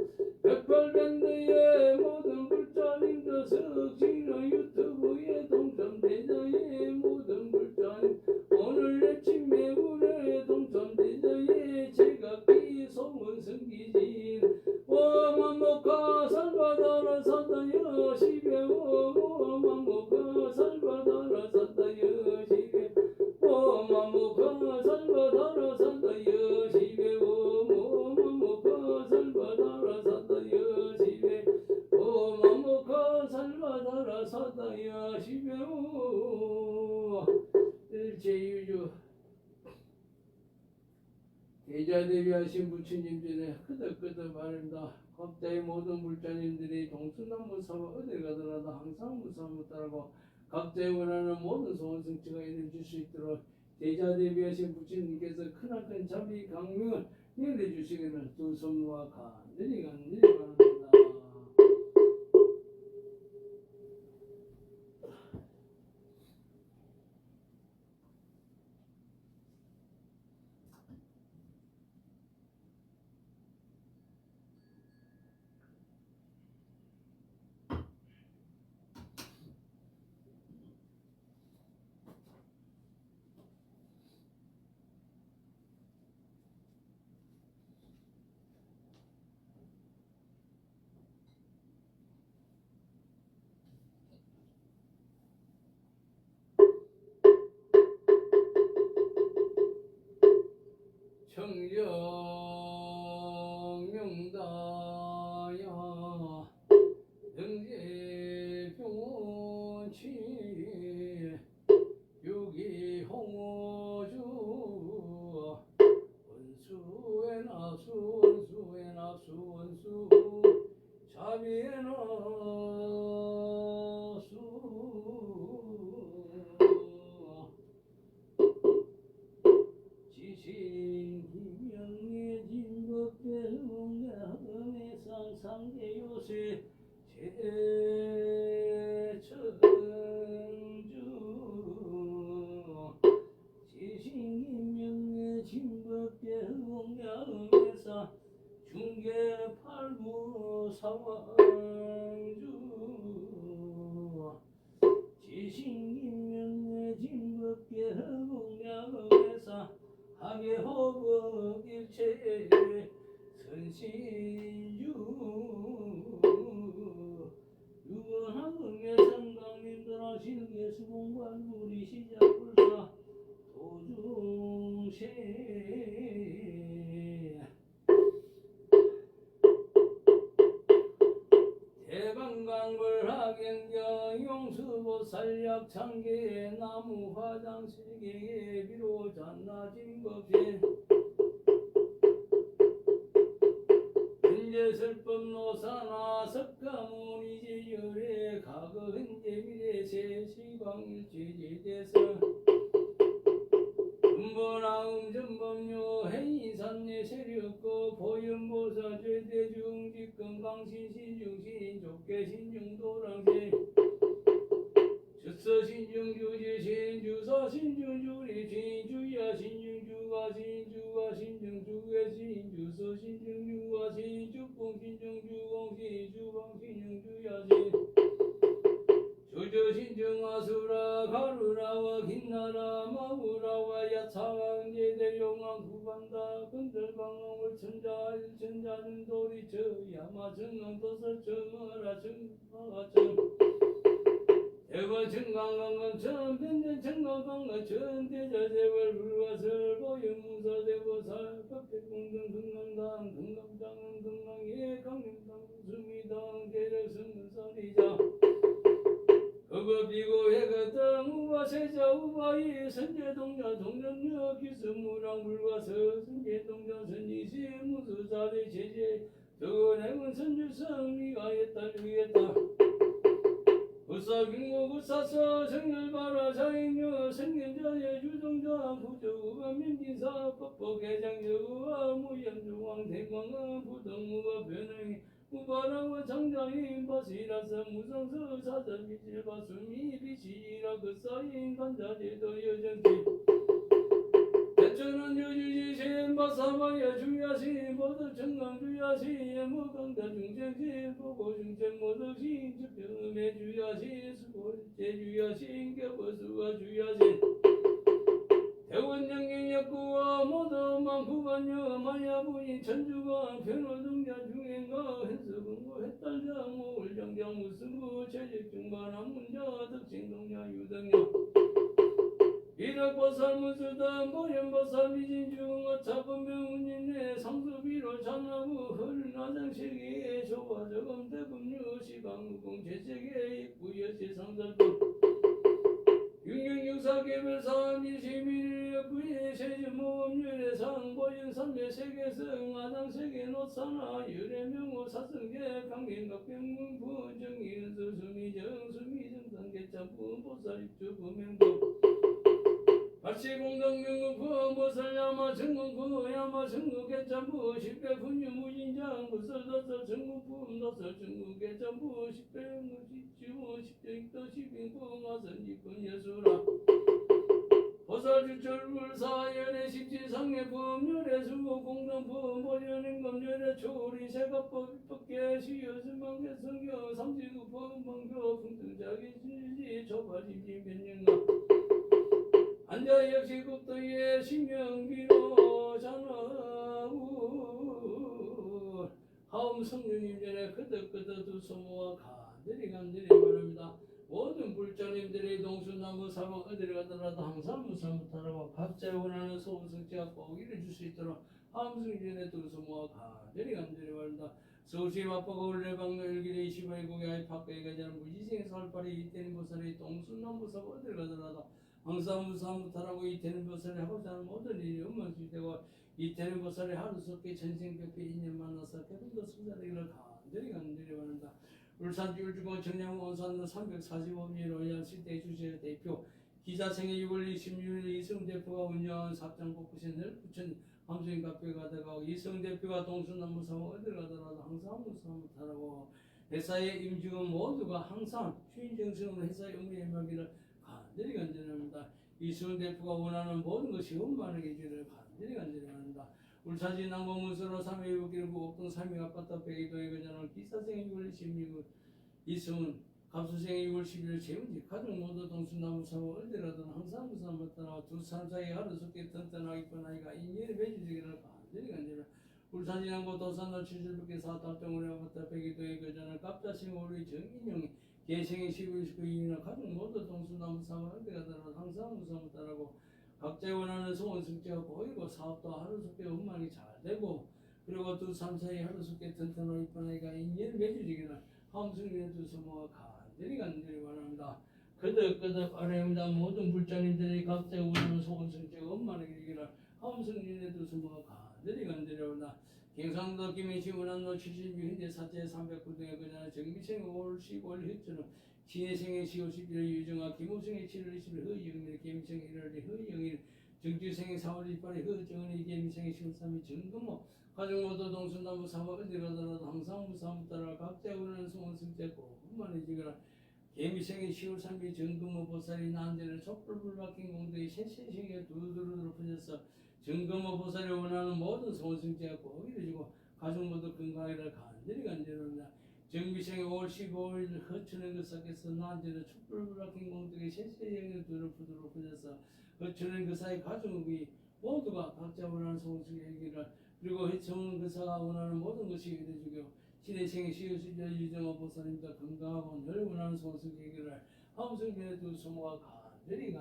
백발밴드의 모든 불자님들 석진의 유튜브의 동참제자의 모든 불자님 오늘 아침 매군의 동참제자의 제각기 소원승기진 오만목하 살바다라 사다여 시베 오만목하 살바다라 사다여 시베 오만목하 살바다라 사다여 시베 오만목하 살바다라 사다여 시베 오만목하 살바다라 사다여 시베 일체유주 대자대비하신 부처님 전에 끄덕끄덕 바랍니다. 각자의 모든 불자님들이 동순남 무사와 어딜 가더라도 항상 무사 못하라고 각자의 원하는 모든 소원 성취가 이루어질 수 있도록 대자대비하신 부처님께서 크나큰 자비 강명을 내려주시기를 두 손과 간절히 바랍니다. 청정명다야 영재병원치 유기홍어주 원수의 나수 원수의 나수 원수 자비의 나수 지신기명의 진법대흥의 상상계요새 제천주 지신기명의 진법대흥의 중계팔부 사왕주 지신기명의 진법대흥의 하계호법 일체 선신주 유건하금의 상강님들아 신계 수공관 우리 시작불사 도중세 대방광불하경경 용수보살약 창계 나무 화장 세계에 비로 잔나진 법세 현재설법 노사나 석가모니지열의 과거 현재 미래 세시광일지지대서 음보나음 전범요 해이산내 세력고 보현보사 죄대중직 건강신 신중신 족계신 중도랑신 주서신중 주지신 주사신중 주리신 주야신중 주가신 주가신중 주계신 주서신중 주가신 주공신중 주공신 주방신중 주야신 주저신중 아수라 가루라와 긴나라 마우라와 야차왕제 대용왕 구반다 건들방왕을 천자 일천자는 도리처 야마정왕 도설정어라 정마가정 대거천강강강천 변전천강강천 대자재월 불화설 보현무사대보살 법택공등 금강당 금강장은 금강예 강림당 수미당 대력승문선이자 거거비고 해거등 우바세자 우바이 선제동자 동전녀 기스무랑 불과서 선제동자 선지시 무수사대 제제 저건행은 선주성 미가에 딸리겠다 부사빙고 부사서 정열바라 자행녀 성견자의 주정자 부조우가 민진사 법법개장여우와 무염중왕 대광은 부동무가 변행이 우바라와 장자인 바시라서 무성서 사전미질 바수미 비시라 그 쌓인 간자제도 여정기 대천은 유주지신 바사마야 주야신 모두 청강주야신 무강다 중생신 보고중생 모두신 주병음의 주야신 수고일제 주야신 겹어수와 주야신 대원정경역구와 모두 만구반여 마야부인 천주가 변호등자 중행가 hen수bun구 해탈장모 울정장 무승구 체직중반한 문자 덕신동자 유등야 일학보살 무수단 보현보살 미진중 어차분명운인내 상수비로 찬나무 허른화장실기에 조화저금 대금류 시방무공 제세계 입구여시 상설법 육육육사개별사 미시미리역구의 세주모음률의 상보현 삼매 세계성 아장세계 노사나 열애명호 사성계 강경각병문부 정의은수 수미정 수미정상계참부 보살입주 부명도 발시공덕명구 보살야마 정문구 야마 정구계참부 십배분유 무진장 무설도설 정구품 도설 정구계참부 십배무시주 십정익도 십인구 마선지분 예수라 보살주철불사 연애 십지상의 법률의 수고 공동법 보현행검열의 초리 세가법 법계 시여승망계 성경 삼지구법 망교 풍등자기 실지 초발임지 변영가 안자 역시 국도의 신명비로 장하우 하움 성령님 전에 끄덕끄덕 두 소모와 간절히 바랍니다. 모든 불자님들의 동순나무 사방 어디를 가더라도 항상 무사무탈하고 각자 원하는 소원성취가 꼭 이루어질 수 있도록 함승진의 두서 모아 간절히 바란다. 서울시 마포가 올레방도 일길의 25일국의 아이파크에 가자는 무지생 살팔이 이태는 보살이 동순나무 사방 어디를 가더라도 항상 무사무탈하고 이태는 보살이 하고자 하는 모든 일이 엄만수되고 이태는 보살이 하루속에 전생벽에 인연 만나서 깨달도 승자되기를 간절히 바란다. 울산 율주공 정량 원산로 345미로 연시대 주시의 대표 기자생의 6월 26일 이승 대표가 운영한 삽장복구신을 부천 함수인 카페에 가다가 이승 대표가 동순나무 사모 어디를 가더라도 항상 무사무탈하고 회사의 임직원 모두가 항상 주인 정신으로 회사의 업무에 임하기를 간절히 간절합니다. 이승 대표가 원하는 모든 것이 원만하게 되기를 간절히 간절합니다. 울산시 남원문서로 3회 6일 구옥동 3위 아파트 102동에 거주하는 기사생의 6월 26일 이승은 갑수생의 6월 11일 재혼지 가족 모두 동순나무 사모 어디라도 항상 무사무탈하고 두 사람 사이 하루속에 튼튼하게 뻔하니까 인연이 맺어지기를 간절히 간절히 울산시 남구 도산로 70개 사탑동으로 아파트 102동에 거주하는 갑자생 5월 정인영이 개생의 10월 19일이나 가족 모두 동순나무 사모 어디라도 항상 무사무탈하고 각자 원하는 소원 성취가 보이고 사업도 하루속에 원만히 잘 되고 그리고 두 삶 사이 하루속에 튼튼하게 뻔하니까 인연을 맺어지기를 함승리에 두서 모아 간절히 바랍니다. 거듭거듭 아뢰옵니다. 모든 불자님들이 각자 원하는 소원 성취가 원만하게 되기를 함승리에 두서 모아 간절히 바랍니다. 경상도 김해시 원안로 76현대 사제 309등에 거주하는 정비생 5월 15일 현주는 신혜생의 10월 11일 유정아 김호생의 7월 20일 허영일 김생의 1월 허영일 정주생의 4월 28일 허정은의 김생의 10월 3일 정금모 가족 모두 동순나무 사모 어디 가더라도 항상 무사무탈하 각자 원하는 소원 성취가 원만해지거라. 개미생의 10월 3일 정금모 보살이 난제를 촛불불 박힌 공덕이 새신생에 두루두루 퍼져서 정금모 보살이 원하는 모든 소원 성취가 꼭 이루어지고 가족 모두 건강하기를 간절히 간절합니다. 정비생의 5월 15일 허천의 그사께서 난제를 촛불불 박힌 공덕이 새신생에 두루두루 퍼져서 허천의 그사의 가족이 모두가 각자 원하는 소원 성취를 그리고 해청은 그사가 원하는 모든 것이 이루어지고 신혜생의 시효시절 유정호 보살님도 건강하고 늘 원하는 소원성기를 함성변에 두 소모가 간절히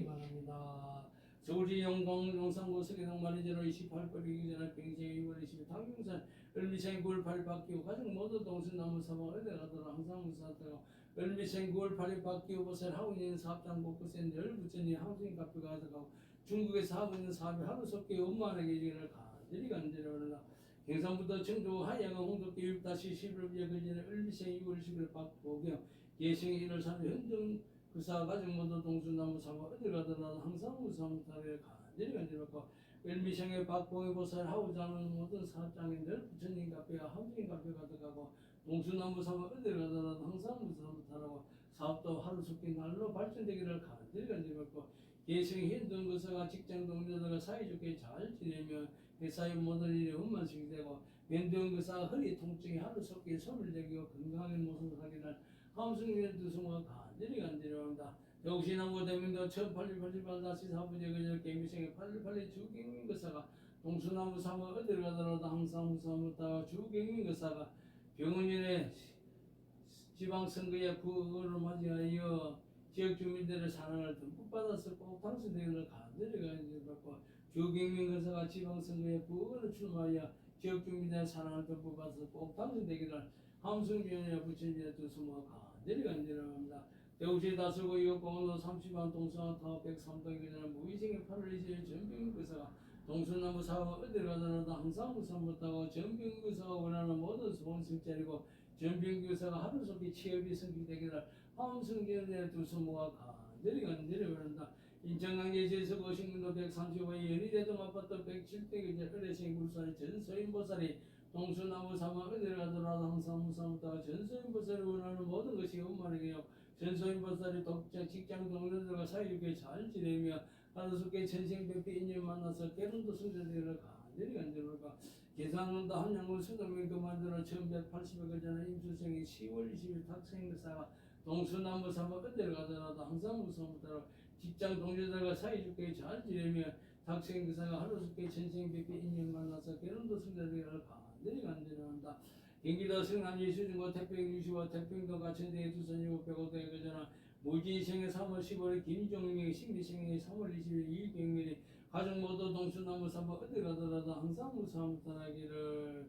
바랍니다. 서울시 영광 용산구 서계동 마리제로 28번 이기전에 병생의 6월 20일 당경산 을미생 9월 8일 바뀌고 가족 모두 동순나무 사모 어디 가더라 항상 무사하다고 을미생 9월 8일 바뀌고 보살 하고 있는 사업장 복구센 늘 부처님 함성 카페가 가져가고 중국에서 하고 있는 사업이 하루속에 원만하게 이기를 간절히 바랍니다. 경상부도 청주 하양은 홍덕교 6-11일 거리는 을미생 6월 10일 박보경 예생의 1월 3일 현정 그사 가족 모두 동순나무 사모 어디 가더라도 항상 무사무탈에 간절히 받고 을미생의 박보경 보살 하고자 하는 모든 사업장인들 부처님 카페와 함정 카페 가져가고 동순나무 사모 어디 가더라도 항상 무사무탈하고 사업도 하루속히 날로 발전되기를 간절히 받고 예생의 현정 그사가 직장 동료들과 사이좋게 잘 지내며 회사의 모든 일이 원만하게 되고 면도형 그사가 허리 통증이 하루속히 손을 대고 건강하게 모습을 하기를 함승리에 두성과 간절히 바랍니다. 역시 남구 대명도 1888-4부제 그저 개미생의 818 주경민 그사가 동수나무 사모 어디를 가더라도 항상 무사무탈하고 주경민 그사가 병원인의 지방선거에 구호를 맞이하여 지역 주민들의 사랑을 듬뿍 받아서 꼭 당선되기를 간절히 받고 주경민 그사가 지방선거에 부의원을 출마하여 지역 주민들의 사랑을 듬뿍 받아서 꼭 당선되기를 함성위원회 부처님의 두수모 간절히 간절합니다. 대구시 다수구 2호 공원로 30만 동수원 타워 103동에 거주하는 무의생의 8월 20일 전병인 그사가 동순나무 사업 어디를 가더라도 항상 무사무탈하고 전병인 그사가 원하는 모든 소원 성취하고 전병인 그사가 하루속히 취업이 성취되기를 함성위원회 두수모가 간절히 바랍니다. 인천광제시에서 거신군도 135의 연희대동 아파트 107대 어레생 불사의 전소인 보살이 동수나무 사모 어디를 가더라도 항상 무사무탈하고 전소인 보살이 원하는 모든 것이 원만하게 하고 전소인 보살이 독자 직장 동료들과 사이좋게 잘 지내며 하루속에 천생백비 인연 만나서 깨론도 성전되기를 간절히 받고 계산원도 함양군 수동면 그만두는 1180여 거자는 임수생이 10월 20일 탁생사가 동수나무 사모 어디를 가더라도 항상 무사무탈하고 직장 동료들과 사이좋게 잘 지내며 탁생사가 하루속에 천생백비 인연 만나서 깨론도 성전되기를 간절히 간절합니다. 경기도 성남 예수중고 태평 유시와 태평도 가천대의 두산이고 백오도의 그전화 무지생의 3월 15일 김종명의 신기생의 3월 20일 이경민이 가족 모두 동수나무 삼아 어디 가더라도 항상 무사함 떠나기를.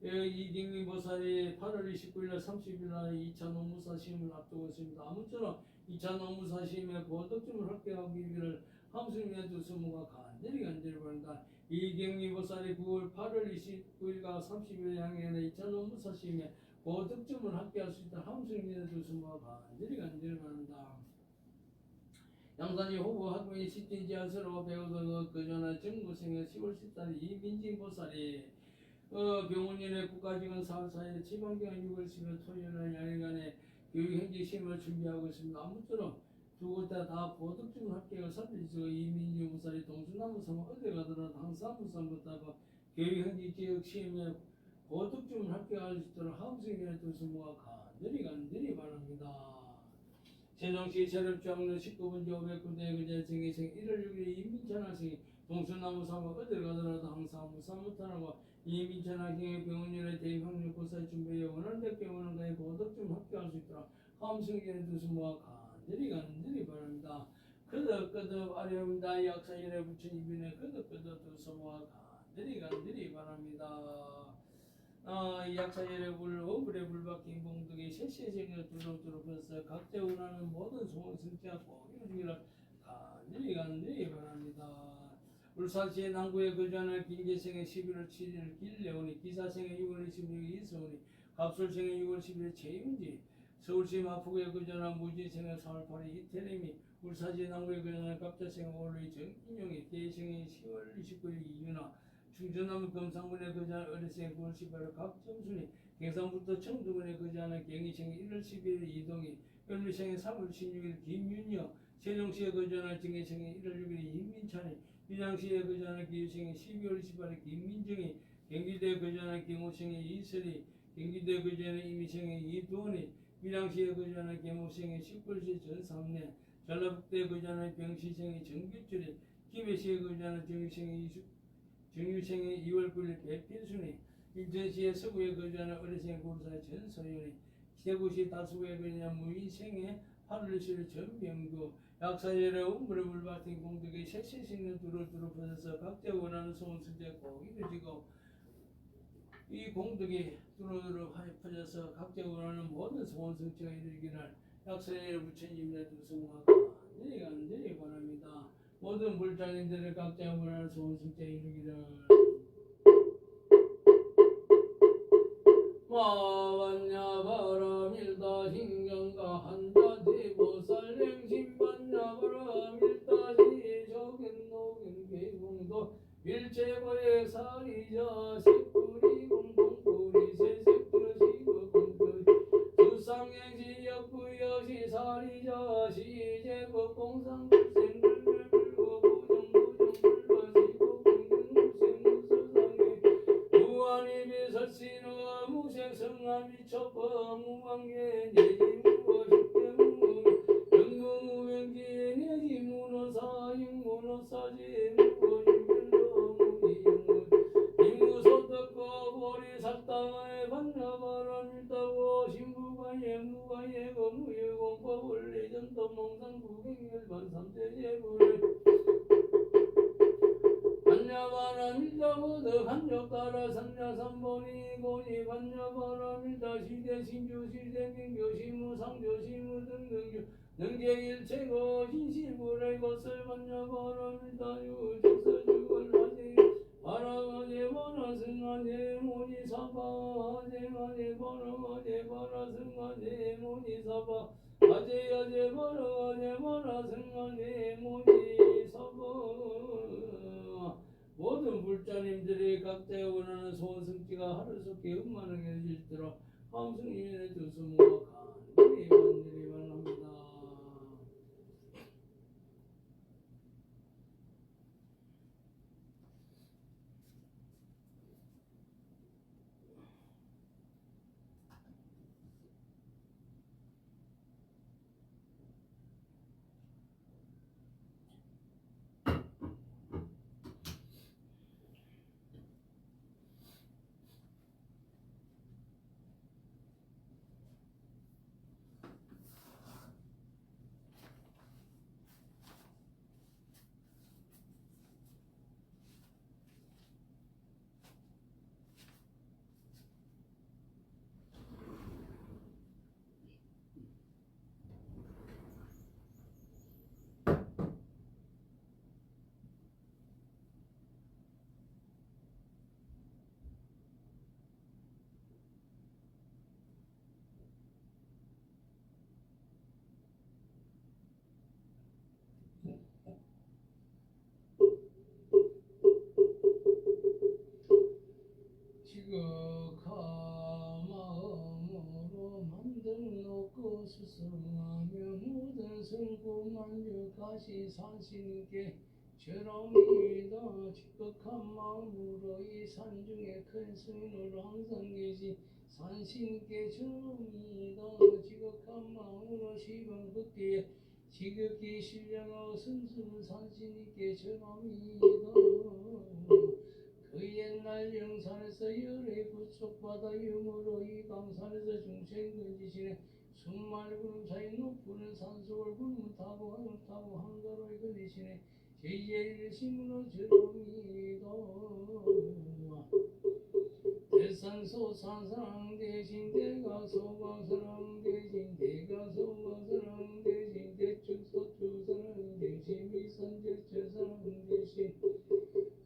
이경민 보살이 8월 29일 30일 날 2차 농무사 시험을 앞두고 있습니다. 아무쪼록 2차 농무사 시험에 고득점을 합격하기 위를 함수님의 두 스무가 간절히 바란다. 이경민 보살이 9월 8월 29일과 30일 향해 2차 농무사 시험에 고득점을 합격할 수 있다. 함수님의 두 스무가 간절히 바란다. 양산이 후보 학부인 시티지 안서로 배우도 그전에 정부생의 10월 14일 이민진 보살이 병원인의 국가직원 사업사의 지방경은 6월 10일 토요일날 양일간에 교육행지 시험을 준비하고 있습니다. 아무쪼록 두 곳 다 고득점 합격을 선리지고 이민진 보살이 동수나무 삼아 어디 가더라도 항상 무상부터고 교육행지 지역 시험에 고득점 합격할 수 있도록 함수인의 두 스무가 간절히 바랍니다. 세종시 세력주학년 19분 509대 그제 정의생 1월 6일 이민찬 학생이 동수나무 삼아 어딜 가더라도 항상 무사무탄하고 이민찬 학생의 병원일에 대입학력 고사에 준비해 원하는 대학교 원하는 거에 고득점 합격할 수 있도록 함승기의 두 스무가 간절히 바랍니다. 거듭 아뢰옵니다. 약사일에 붙인 이빈의 거듭 두 스무가 간절히 바랍니다. 이 약사열의 불, 어불의 불박힌 봉독이 세세생을 두루두루면서 각자 원하는 모든 소원 성취가 꼭 이루기를 간절히 바랍니다. 울산시의 남구의 거주하는 김계생의 11월 7일 길레오니, 기사생의 6월 26일 이서훈이, 갑술생의 6월 10일 최윤지, 서울시 마포구의 거주하는 무지생의 4월 8일 이태림이, 울산시 남구의 거주하는 갑자생의 5월 2일 정인용이, 대생의 10월 29일 이윤아, 충청남 금산군에 거주하는 어리생의 9월 18일 각정순이, 경상북도 청두군에 거주하는 경희생의 1월 11일 이동희, 을미생의 3월 16일 김윤여, 세종시에 거주하는 정혜생의 1월 6일 임민찬이, 밀양시에 거주하는 기유생의 12월 28일 김민정이, 경기도에 거주하는 경호생의 이설이, 경기도에 거주하는 이미생의 이두원이, 밀양시에 거주하는 계모생의 19시 전삼래, 전라북도에 거주하는 병시생의 정규철이, 김해시에 거주하는 정유생의 2월 9일 백필순이, 인천시의 서구에 거주하는 어리생의 고르사의 전소연이, 대구시 다수구에 거주하는 무인생의 8월 10일 전병구, 약사열의 우물의 불밭인 공덕의 색색식는 두루두루 퍼져서 각자 원하는 소원 성취가 꼭 이루어지고, 이 공덕이 두루두루 퍼져서 각자 원하는 모든 소원 성취가 이루어지기를 약사열의 부처님의 두 스무가 간절히 바랍니다. 모든 불자님들의 각자 원하는 소원 성취가 이루기를. 마반야 바라밀다 신경가 한자지 보살랭심 반야 바라밀다지 적인노긴 개공도 일체고의 사리자 색불이 공공불이 새색들시고 공들 수상행시 역부여시 사리자 시제법 공상불생불멸불고 부정불마시고 공경무생무수상에 무한이비 설신의 무생성함이 첩법 무방계 내지무어식대무 영무무명지 내지문어사 영문어사지 무어식별로 무기영문 임무소떡고 보리살당의 반야바람일다고 신부가예 무가예 거무예공법을 내전도 몽상부경열반 삼대제불 반야바람일다고 한적따라 삼야삼본이 고니 반야바람일다 시대신주 시대민교 시무상조 시무등등교 능계일체고 신시불의 것을 반야바람일다 유적서주월하지 바라가제 바라승하제 모니사바 하제가제 바라가제 바라승하제 모니사바 하제야제 바라가제 바라승하제 모니사바. 모든 불자님들이 각자 원하는 소원 성취가 하루속히 음만하게 해주시도록 함승님의 두 스무가 간절히 바랍니다. 만주까지 산신께 저놈이다. 지극한 마음으로 이 산중에 큰 스님으로 항상 계신 산신께 저놈이다. 지극한 마음으로 시방 그때에 지극히 신령하고 순수한 산신님께 저놈이다. 그 옛날 영산에서 열의 부축받아 유무로 이 강산에서 중생 건지시네 숨말 구름 사이 높은 산속을 굴문 타고 하늘 타고 한가로이 건지시네 제일 심으로 저놈이다. 대산소산사랑 대신 대가소가사랑 대신 대가소가사랑 대신 대축소축사랑 대신 미선제처사랑 대신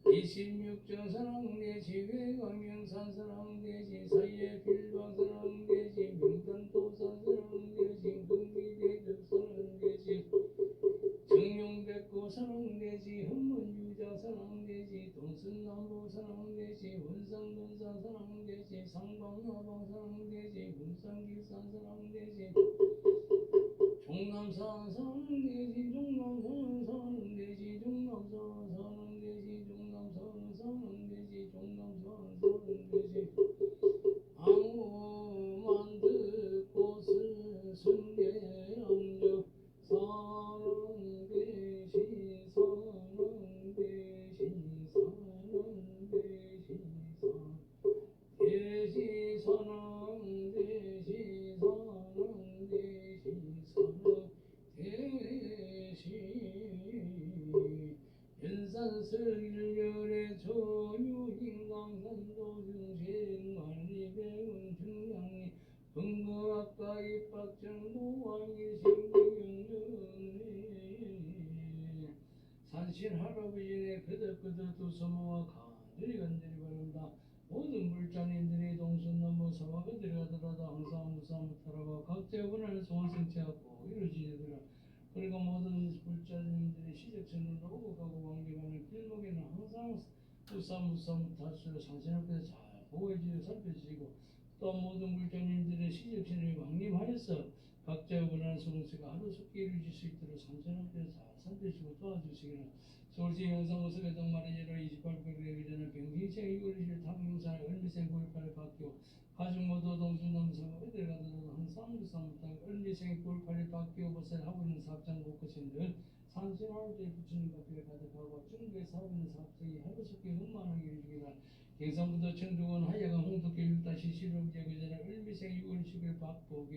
26정사랑 대신 외광명산사랑 대신 사이에 필방사랑 대신 명단도산사랑 대신 금기대적사랑 대신 정용백고사랑대지 흠문유자사랑대지 동순남보사랑대지 원상돈사사랑대지 상방나방사랑대지 군산길산사랑대지 종남사사랑대지 종남사사랑대지 종남사사랑대지 종남사사랑대지 종남사사랑대지 아무 만드 꽃을 순대암여 사랑대시 대시 사랑대시 연산설일열의 조유인강산도 중생 만리배운 중량리 흥거학과 입박정보왕이 생명영령네 산신 할아버지네 그득그득 두 소모와 간절히 바랍니다. 모든 불자님들이 동순 넘어 사와 그들이 가더라도 항상 무사무타라고 각자 원하는 소원 성취하고 이루어지더라. 그리고 모든 불자님들이 시적천으로 오고 가고 왕기가는 길목에는 항상 무사무타수로 산신 앞에서 잘 보호해주시고 살펴주시고 또 모든 불자님들의 시적천을 왕림하여서 각자 원하는 소원수가 하루속히 이루어질 수 있도록 산신 앞에서 잘 살펴주시고 도와주시기를 서울시 영상호수 배동마리 예로 28백의 전에 병신생 이골리실 탐용산의 을미생 918을 받고 가족 모두 동순남성 어딜 가더라도 항상 무사무탕 을미생 918을 받고 벗을 하고 있는 사업장 곳곳인들 산신하루대 부처님 앞에 가득하고 중국에서 하고 있는 사업장이 하루속히 흠만하게 이루기를 경상부도 청주원 하여간 홍두교 6-16제 그전에 을미생 6월식을 받고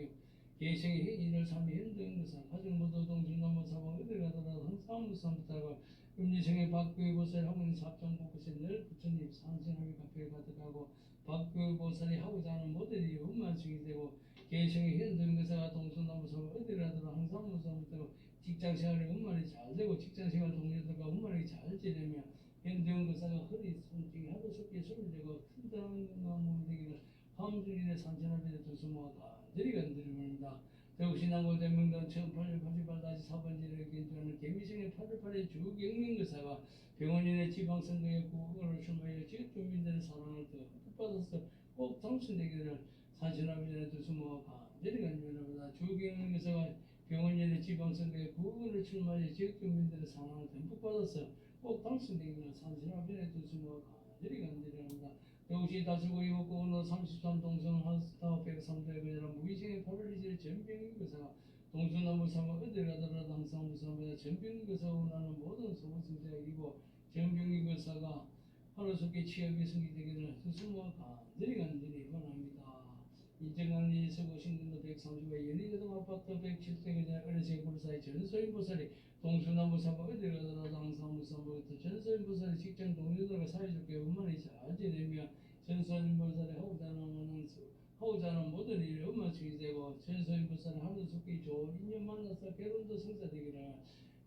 계생의 행위를 삼이 현등 것은 가족 모두 동순남성 사방 어딜 가더라도 항상 무사무탕 음리생의 박구의 보살이 하고 있는 사업장 곳곳에 늘 부처님 산신하게 앞에 가득하고 박구의 보살이 하고자 하는 모든 일이 원만승이 되고 계생의 현등 것사가 동순남성 어딜 가더라도 항상 무사무탕 직장생활이 원만히 잘 되고 직장생활 동료들과 원만하게 잘 지내며 현대원 것사가 허리 손등이 하루속히 소리되고 튼튼한 몸이 되기를 함주일의 산신하게 두수모가 간절히 간절합니다. 대구시 남고대명동 1888-4번지를 견주하는 개미생의 818의 주경민교사가 병원인의 지방선거에 구호를 출마하여 지역주민들의 사랑을 더 받아서 꼭 당선되기를 산신아버지의 두수모가 간절히 간절합니다. 주경민교사가 병원인의 지방선거에 구호를 출마하여 지역주민들의 사랑을 듬뿍 받아서 꼭 당선되기를 산신아버지의 두수모가 간절히 간절합니다. 대구시 다수구 이목구원로 33동성 하스타워 103도에 그녀는 무의식의 8월 2일 전병인교사가 동순나무 사마 어딜 가더라도 항상 무사합니다. 전병인교사가 원하는 모든 소원승자가 이고 전병인교사가 하루속히 취업이 승리되기를 스스로와 간절히 원합니다. 이정환이 서구 신근도 130회 연희교동 아파트 107대 그녀 어르신 불사의 전소인 보살이 동순나무 사마 어딜 가더라도 항상 무사합니다. 전소인 보살이 직장 동료들과 사이좋게 원만히 잘 지내며 전소인 보살이 하고자 하는 모든 일이 원만히 되고 전소인 보살이 하루속히 좋은 인연 만나서 결혼도 성사되기를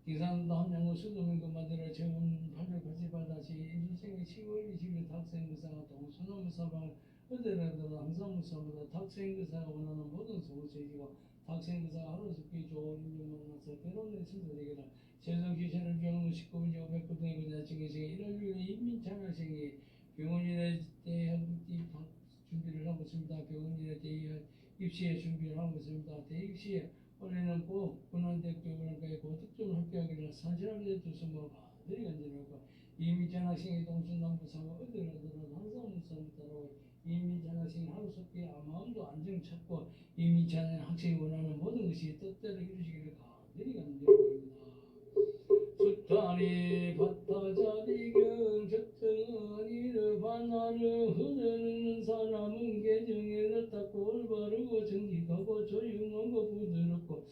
기산도 함양고 수도민고 만들어 정원 888-1생의 10월 20일 탁생교사가 동순나무 사방을 어디라도 항상 무사합니다. 탁생교사가 원하는 모든 소원세지고 탁생교사가 하루속히 좋은 인연 만나서 결혼을 성사되기를 세종시체를 병원 19분 500부동의 군자증의생이 1월 6일 인민차별생이 병원인의 대학 준비를 하고 있습니다. 병원인의 대학 입시에 준비를 하고 있습니다. 대입시에 우리는 꼭 군원대교를 고득점을 합격하기를 산신하게 두수모 간절히 간절하고 이미전학생의 동순남부사고 어디를 들어도 항상 무서운 따라고 이미전학생이 하루속히 마음도 안정 찾고 이미전 학생이 원하는 모든 것이 뜻대로 이루시기를 간절히 간절합니다. 수타리 바타자리경 적정언이를 반나를 흐르는 사람은 개정에 닦고 올바르고 정직하고 조용하고 부드럽고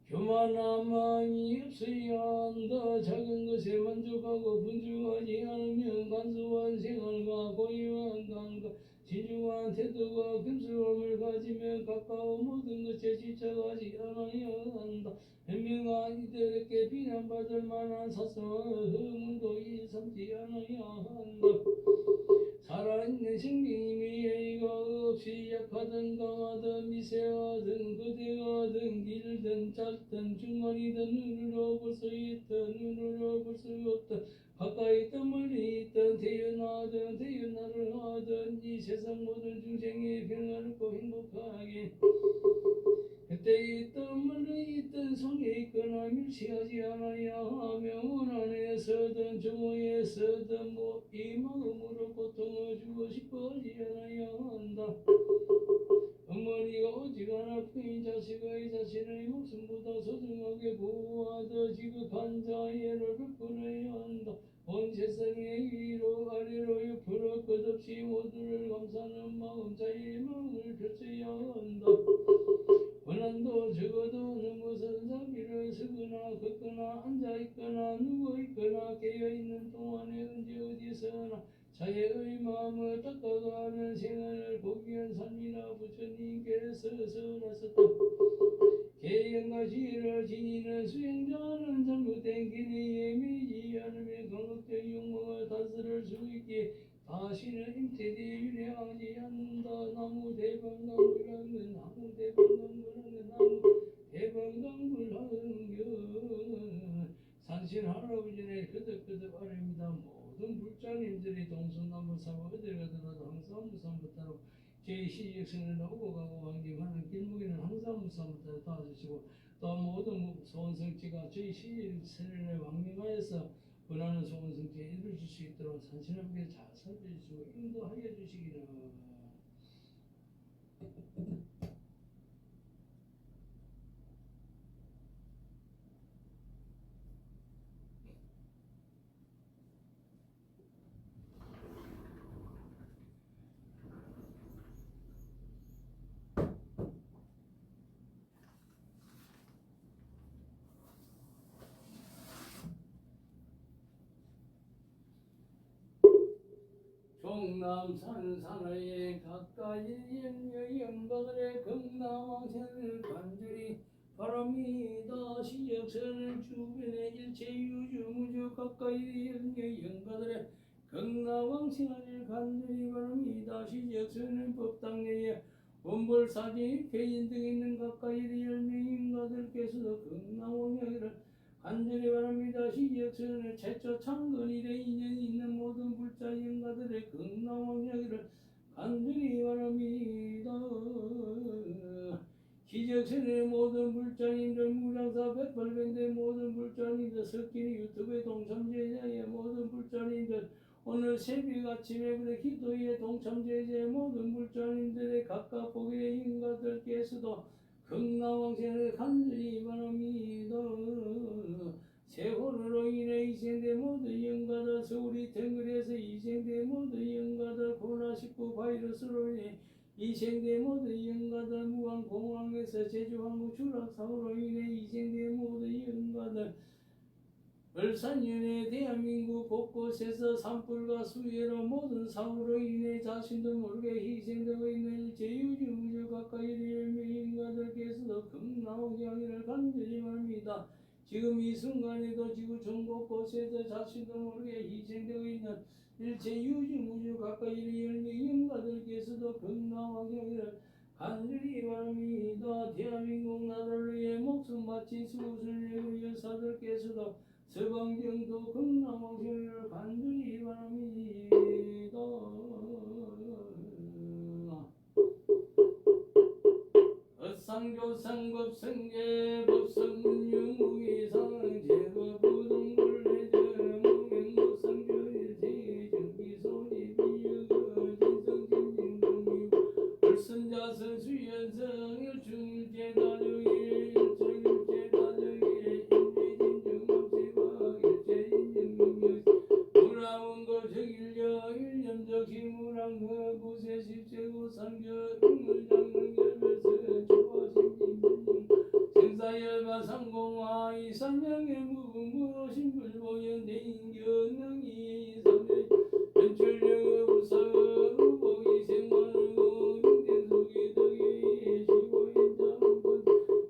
교만한 마음이 없어야 한다. 작은 것에 만족하고 분주하지 않으면 간소한 생활과 고요한 감각 진중한 태도와 겸손함을 가지며 가까운 모든 것에 지쳐가지 않아야 한다. 현명한 이들에게 비난받을 만한 사소한 허물도 일삼지 않아야 한다. 살아있는 생명이 예의가 없이 약하든 강하든 미세하든 거대하든 길든 짧든 중간이든 눈으로 볼 수 있든 눈으로 볼 수 없든 가까이 있든 멀리 있든 태어나든 태어나를 하든 이 세상 모든 중생이 평화롭고 행복하게 그때 있든 멀리 있든 속에 있거나 밀치하지 않아야 하며 원한에서든 정오에서든 이 마음으로 고통을 주고 싶어 하지 않아야 한다. 어머니가 오직 하나뿐인 자식의 자신의 목숨보다 소중하게 보호하듯 지극한 자애를 베풀어야 한다. 온 세상의 위로 아래로 옆으로 끝없이 모두를 감사하는 마음 자의 마음을 펼쳐야 한다. 원한도 적어도 어느 곳은 자기를 서거나 걷거나 앉아있거나 누워있거나 깨어있는 동안에 언제 어디서나 자의 마음을 닦아가는 생활을 고귀한 삶이라 부처님께서 설하셨다. 계행과 지혜를 지니는 수행자는 잘못된 길에 매이지 않으며 강력된 욕망을 다스릴 수 있기에 다시는 임태대에 윤회하지 않는다. 나무 대방강불하는 나무 대방강불하는 나무 대방강불하는 산신 할아버지네 끄덕끄덕 아닙니다. 모든 불자님들이 동서남북사고 어딜 가더라도 항상 무상부터로 제 시직선을 오고 가고 환경하는 길목에는 항상 무상부터로 도와주시고 또 모든 소원성취가 제 시직선을 왕명하여서 원하는 소원성취에 이루어질 수 있도록 산신함께 잘 살펴주시고 인도하여 주시기를. 종남산 산하에 가까이 있는 영가들의 경남왕생을 간절히 바랍니다. 시역선을 주변에 일체 유주무주 가까이 있는 영가들의 경남왕생을 간절히 바랍니다. 시역선은 법당내에 원벌사지 개인 등 있는 가까이 있는 인가들께서도 경남왕생을 간절히 바랍니다. 시역선을 최초 창건일에 인연이 있는 모든 불자 영가들의 극락왕야기를 간절히 바랍니다. 시적선의 모든 불자님들 무량사 108변대 모든 불자님들 석기니 유튜브의 동참제자의 모든 불자님들 오늘 새벽 아침에 그래 기도에 동참제자의 모든 불자님들의 각각 보기의 인가들께서도 극락왕생을 간절히 바랍니다. 세월호로 인해 희생된 모든 영가들 서울이 탱글에서 희생된 모든 영가들 코로나19 바이러스로 인해 희생된 모든 영가들 무한공항에서 제주항공 추락사고로 인해 희생된 모든 영가들 을산연에 대한민국 곳곳에서 산불과 수해로 모든 사고로 인해 자신도 모르게 희생되고 있는 제유주무주 가까이 열매인가들께서도 극락왕야기를 간절히 바랍니다. 지금 이 순간에도 지구촌 곳곳에서 자신도 모르게 희생되고 있는 일체 유주무주 가까이 열매인가들께서도 극락왕야기를 간절히 바랍니다. 대한민국 나라를 위해 목숨 바친 수고를 내고 여사들께서도 서방정도 극락왕생을 간절히 바랍니다. 엇상교 상급성계 법성문유무기상 제거부동굴내정무행목상주일제 정기소리비유거진성진진동유 불선자선수연성 일중일제다정일 일정일제다정일 인외진정업지박 일제인정능력 무라운거 적일려 일념적시무랑거 구세십제구상저 응물장능열별서 조화심진진정 생사열바상공화 이삼명의 무궁무신불보연 대인견능이 이삼명 연출령의불사의보이생만의고 용대속의 덕의 시고연장본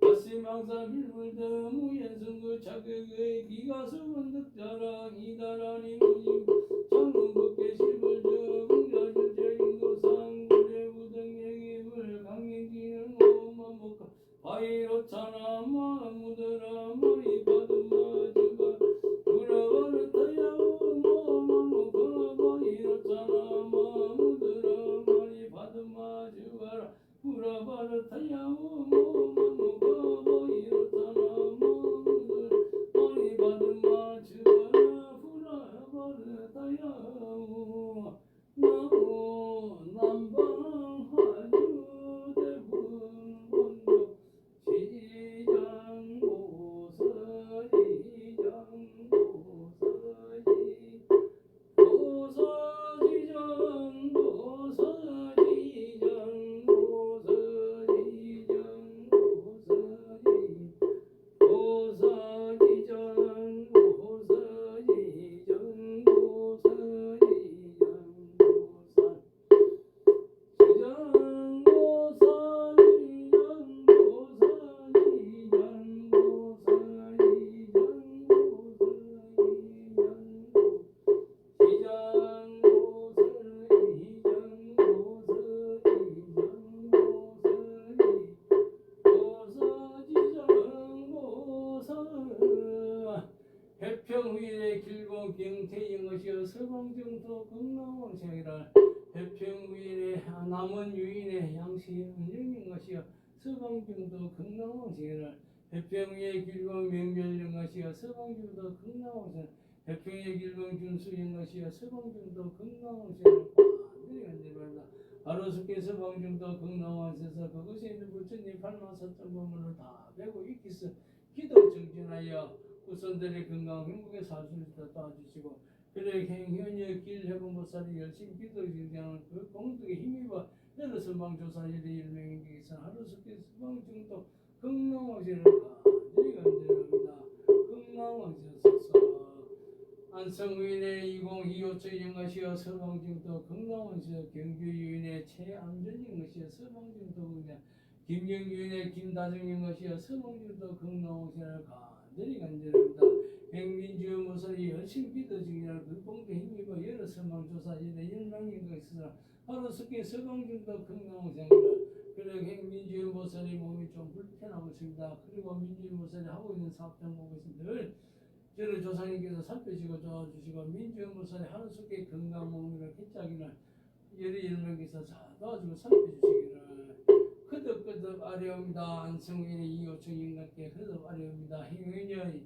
가슴항사빌물더 무연승그 자격의 기가수원득자랑 이다라니 무임 창문법계실불저 응자줄제인도상 구례부등행이불 강행기는 오만목가 바이로차나 마무더라 마이 바드마즈가 불어버릇하야오 모마목가 바이로차나 마무더라 마이 바드마즈가 불어버릇하야오 모마목가 바이로차나 마무더라 마이 바드마즈가 불어버릇하야오 나오 남방하주대분본도 해평위의 길고 경태인 것이여 서방정도 극락왕생이라 해평위의 남은 유인의 양시은정인 것이여 서방정도 극락왕생이라 해평위의 길고 명멸인 것이여 서방정도 극락왕생 해평위의 길고 준수인 것이여 서방정도 극락왕생이라 반드리 하루속에 서방정도 극락왕생에서 그것에 있는 부처님 84,000법문을 다 배고 익히서 기도 정진하여 후손들의 건강 행복에 살 수 있도록 도와주시고 그래 현역 길해본보살이 열심히 기도 정진하는 그 공덕에 힘입어 여러 선방조사일의 일명에게서 하루속에 서방정도 극락왕생을 간절히 간절합니다. 극락왕생소서 안성의인의 2025초 영가시여 서방정도 극락왕생 경주유인의 최암전인 것이여 서방정도 그냥 김경유인의 김다정인 것이여 서방정도 극락왕생을 간절히 간절합니다. 백민주 모살이 열심히 기도 중이라 그 공덕 힘입어 여러 선방조사일의 일망인 것이라 하루속에 서방정도 극락왕생이라 그리고 행민주 모살이 몸이 좀 불편하고 있습니다. 그리고 민주 모살이 하고 있는 사업장 보고 있습니다. 저를 조상님께서 살펴주시고 도와주시고 민주 모살이 하루속에 건강 몸을 회짝이나 여러 일명께서 도와주고 살펴주시기를 거듭거듭 아뢰옵니다. 안성인의 2호청 인간께 거듭 아뢰옵니다. 행위녀의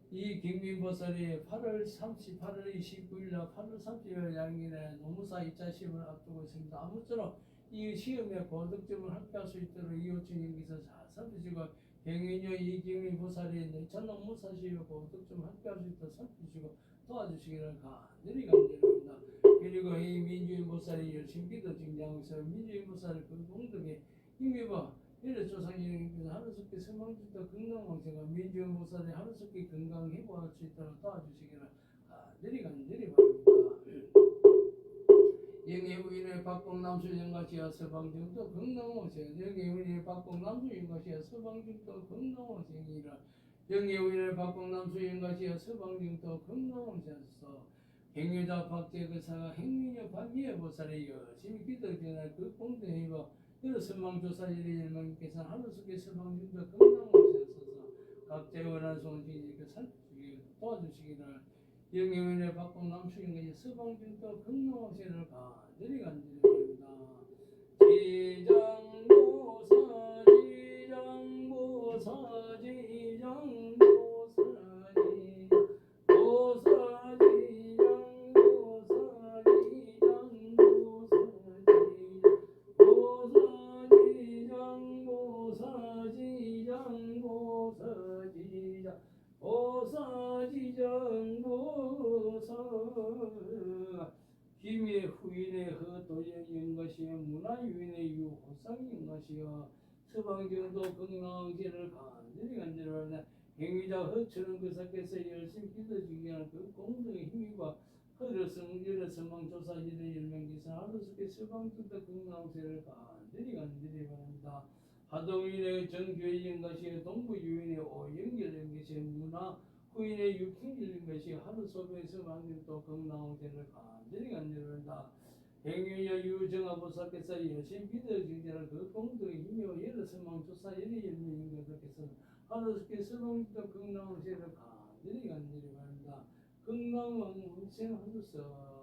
이 경민보살이 8월 29일날 8월 30일 양일에 노무사 2차 시험을 앞두고 있습니다. 아무쪼록 이 시험에 고득점을 합격할 수 있도록 2호청 인기서 잘 살펴주시고 행위녀 이 경민보살이 2차 노무사 시험에 고득점을 합격할 수 있도록 살펴주시고 도와주시기를 간절히 간절합니다. 그리고 이 민주인보살이 열심히 기도 증장하고 있어요. 민주인보살의 그 공덕에 힘입어 이래 조상님께서 하루속히 서망주도 건강왕생과 민주인보살이 하루속히 건강 회복할 수 있도록 도와주시기를 간절히 간절히 바랍니다. 영예부인의 박봉남수 영가시와 서방중도 건강왕생 영예부인의 박봉남수 영가시와 서방중도 건강왕생이라 영예부인의 박봉남수 영가시와 서방중도 건강왕생서 행유자 박제거사가 행민여 반미의 보살이 열심히 기도 전할 그 공덕에 힘입어 여러 선망조사일의 일망님께서 하루속에 서방중도 건강왕생소서 각자의 원한 소원지니까 살펴주시기 도와주시기를 영예인의 박봉남수인의 서방중도 건강왕생을 간절히 간절히 바랍니다. 지장보사 지장보 인것이여 문화유인의 유호상이 인것이여 서방정도 건강지를 간절히 하나 행위자 허처럼 그 사께서 열심히 기도주기 하는 그 공동의 힘과 허들었음 열었음망 조사지를 열명기사 하루속에 서방정도 건강지를 간절히 바랍니다. 하동인의 정교인 것이 동부유인의 오연결인 것이 문화 후인의 육행일인 것이 하루 속에서 만든 또 건강지를 간절히 한다. 행위여 유정아보살께서 열심히 믿어주기를 그 공덕의 힘이와 여러 선망조사 여러 열명인 것들께서 하루속에 서방도 건강지를 간절히 바랍니다. 건강왕생 하소서.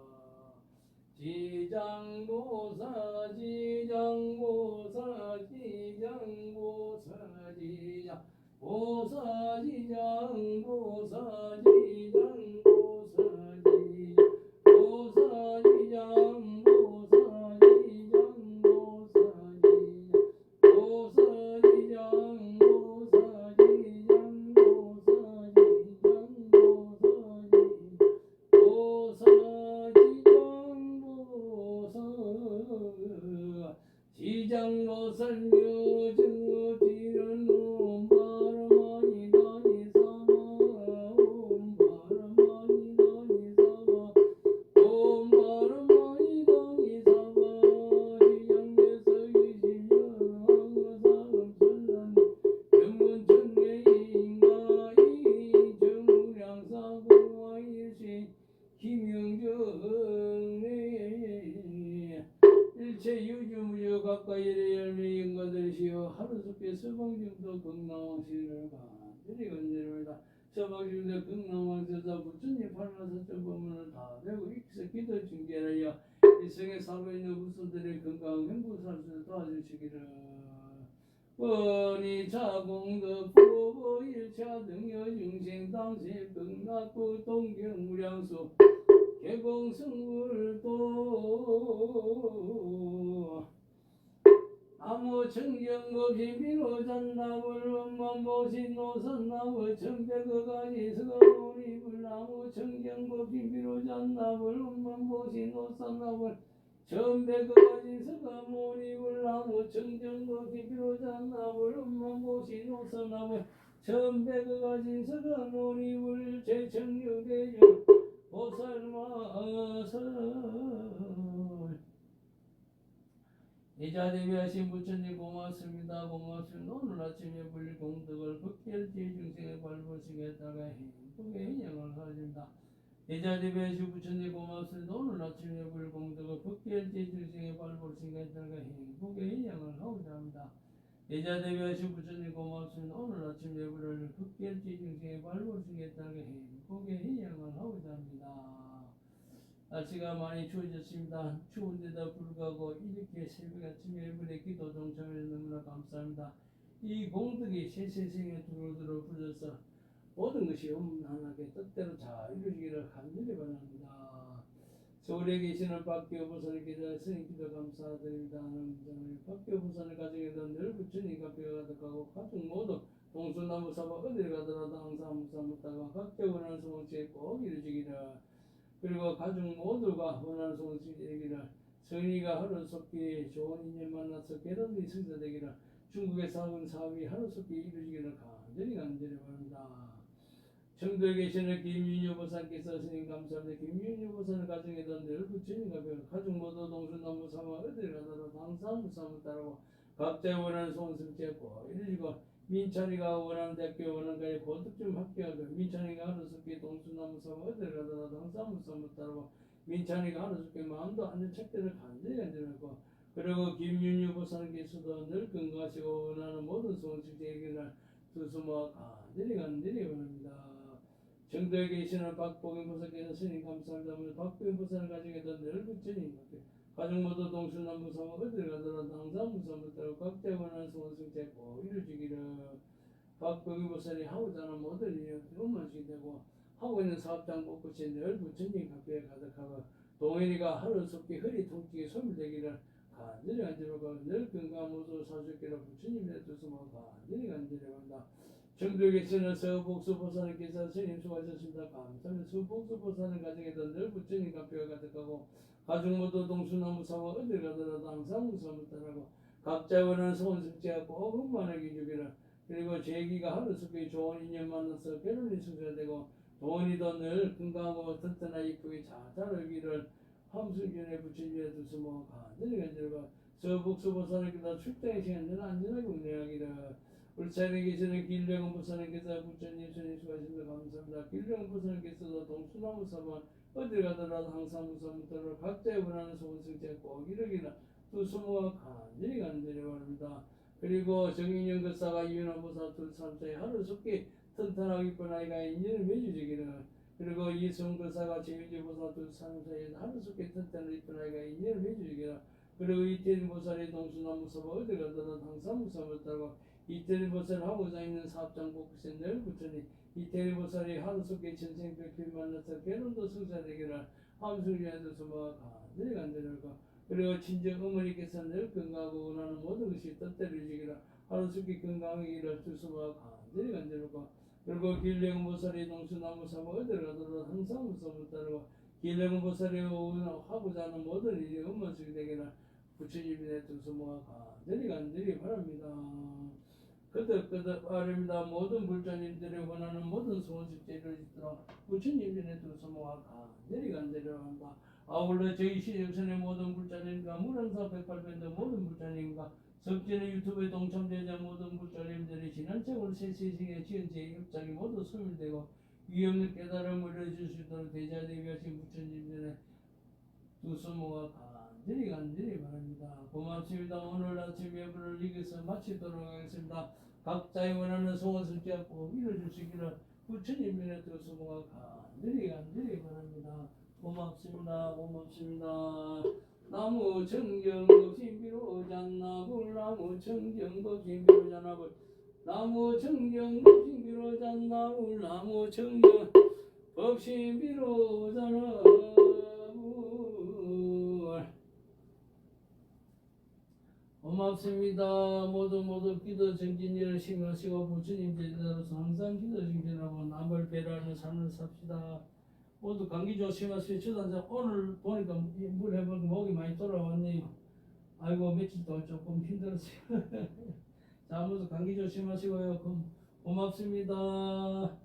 지장보사 지장보사 지장보사 지장보사 지장보사 지장보살 묘증어지는 바람아니 다니 사마 바람아니 다니 사마 바람아니 다니 사마 지장에서 유실령 사음천란 정문천내인가이 정무량사고와 일시 김영정내 일체 유주무여 가까이의 열매인 것들이시여 하루속에 서방중도 건강왕실을 간절히 건절합니다. 서방중도 건강왕실사 부처님 팔마사점 법문을 다 배우고 익혀서 기도 중계하여 일생에 살고 있는 후손들의 건강 행복 살수 도와주시기를. 원이 자공덕 부보 일차 등여 중생 당시 극락구 동경무량수 개공승불도 아무 청정법이 비로잔나불 원만보신 노선나불 청백어가지 서가모니불 아무 청정법이 비로잔나불 원만보신 노선나불 청백어가지 서가모니불 아무 청정법이 비로잔나불 원만보신 노선나불 청백어가지 서가모니불 제청유대중 보살마설 이자 대비하신 부처님 고맙습니다. 오늘 아침에 불 공덕을 극결지 중생의 발보시게 따라 행복의 인양을 하십니다. 이자 대비하신 부처님 고맙습니다. 오늘 아침에 불 공덕을 극결지 중생의 발보시게 따라 행복의 인양을 하고자 합니다. 이자 대비하신 부처님 고맙습니다. 오늘 아침에 불을 극결지 중생의 발보시게 따라 행복의 인양을 하고자 합니다. 날씨가 많이 추워졌습니다. 추운데도 불구하고 이렇게 새벽 아침에 일분의 기도 동참해 너무나 감사합니다. 이 공덕이 세세생에 두루두루 불어서 모든 것이 원만하게 뜻대로 잘 이루어지기를 간절히 바랍니다. 서울에 계시는 박교보살께서 스님기도 감사드립니다. 박교보살 가정에도 늘 부처님 값에가 가득하고 가족 모두 동수나무 사바 어딜 가더라도 항상 무사무다가 각자 원하는 소원치에 꼭 이루어지기를. 그리고 가족 모두가 원하는 소원이 되기를. 성인이가 하루속히 좋은 인연 만나서 괴로움이 성사되기를. 중국의 사원 사업이 하루속히 이루어지기를 간절히 바랍니다. 청도에 계시는 김윤유 보살께서 스님 감사합니다. 김윤유 보살은 가정에도 늘 부처님과 배워 가족 모두 동수나무 삼아 어딜 가더라도 항상 무사무 따르고 각자 원하는 소원 성취했고 이루어지고 민찬이가 원하는 대학교 원하는 가에 고득점 합격하고 민찬이가 하루속히 동수나무 삼아 어딜 가더라도 항상 무사무 따르고 민찬이가 하루속히 마음도 안전 책대를 간절히 하고 그리고 김윤유 보살께서도 늘 건강하시고 원하는 모든 소원 성취하기를 두수모 간절히 바랍니다. 정도에 계시는 박보경 보살께서 스님 감사합니다. 오늘 박보경 보살을 가정에도 늘 부처님 가족 모두 동수나무 삼아 어딜 가더라도 항상 무사무 따르고 각자 원하는 소원 성취하고 이루어지기를. 박보경 보살이 하고자 하는 모든 일이 원만시 되고 하고 있는 사업장 곳곳에 늘 부처님 값에 가득하고 동일이가 하루속히 허리 통증이 소멸되기를 간절히 바라고 늘 건강 모두 사수기를 부처님의 뜻으로 간절히 바랍니다. 정도에 계시는 서복수 보살께서 스님 수고하셨습니다. 감사합니다. 서복수 보살은 가정에도 늘 부처님 값에 가득하고 가족 모두 동수나무 사와 어딜 가더라도 항상 무서움을 따라고 각자 원하는 소원 성취하고 꼭 흥만하게 주기를. 그리고 제기가 하루속에 좋은 인연 만나서 결혼이 성사되고 돈이도 늘 건강하고 튼튼하게 이쁘게 잘 자라기를 함수견에 부처님에 두서 뭐 간절히 간절하고 서북수보사님께서 출장의 시간을 안전하게 운행하기를. 울산에 계시는 길령은 보사님께서 부처님 손님 수고하십니다. 감사합니다. 길령은 보사님께서도 동수나무 사번 어딜 가더라도 항상 무서움을 따라 각자의 원하는 소원 성취에 꼭 이루기를 두수모가 간절히 간절히 바랍니다. 그리고 정인영 거사가 이윤아 보사 둘 삼사에 하루속히 튼튼하게 이쁜 아이가 인연을 맺어주기를. 그리고 이승 거사가 제위지 보사 둘 삼사에 하루속히 튼튼한 이쁜 아이가 인연을 맺어주기를. 그리고 이태리 보살의 동수나무 사바 어디 가더라도 항상 무서움을 따고 이태리 보살을 하고자 있는 사업장 곳곳에 늘 부처님 이태리 보살이 하루속히 전생백필 만나서 결혼도 성사되기를 함수리에서 뭐 간절히 간절하고. 그리고 친정 어머니께서 늘 건강하고 원하는 모든 것이 뜻대로 이루기를 하루속히 건강하기를 주소와 간절히 간절하고. 그리고 길령 보살이 동수나무 사바 어디를 가더라도 항상 무서움을 따르고 길령 보살이 하고자 하는 모든 일이 음원수이 되기를 부처님의 두수모가 간절히 간절히 바랍니다. 거듭거듭 바랍니다. 모든 불자님들이 원하는 모든 소원 숙제를 있도록 부처님의 두수모가 간절히 간절히 바랍니다. 아울러 저희 시정선의 모든 불자님과 무량사 108밴드 모든 불자님과 석진의 유튜브에 동참되자 모든 불자님들이 지난책으로 새세상에 지은 제 협작이 모두 소멸되고 위험을 깨달음을 얻을 수 있도록 대자되게 하신 부처님들의 두수모가 간절히 간절히 바랍니다. 고맙습니다. 오늘 아침 예불을 여기서 마치도록 하겠습니다. 각자의 원하는 소원 성취하 꼭 이루어질 수 있기를 부처님의 두수모가 간절히 간절히 바랍니다. 고맙습니다. 고맙습니다. 나무 청정법 신비로 잔나불 나무 청정법 신비로 잔나불 나무 청정법 신비로 잔나불 나무 청정법 신비로 잔나불. 고맙습니다. 모두 기도 정진을 심하시고 부처님 제자로서 항상 기도 정진하고 남을 배려하는 삶을 삽시다. 모두 감기 조심하세요. 저도 오늘 보니까 물 해보니까 목이 많이 돌아왔네요. 아이고 며칠 동안 조금 힘들었어요. 자, 모두 감기 조심하시고요. 고맙습니다.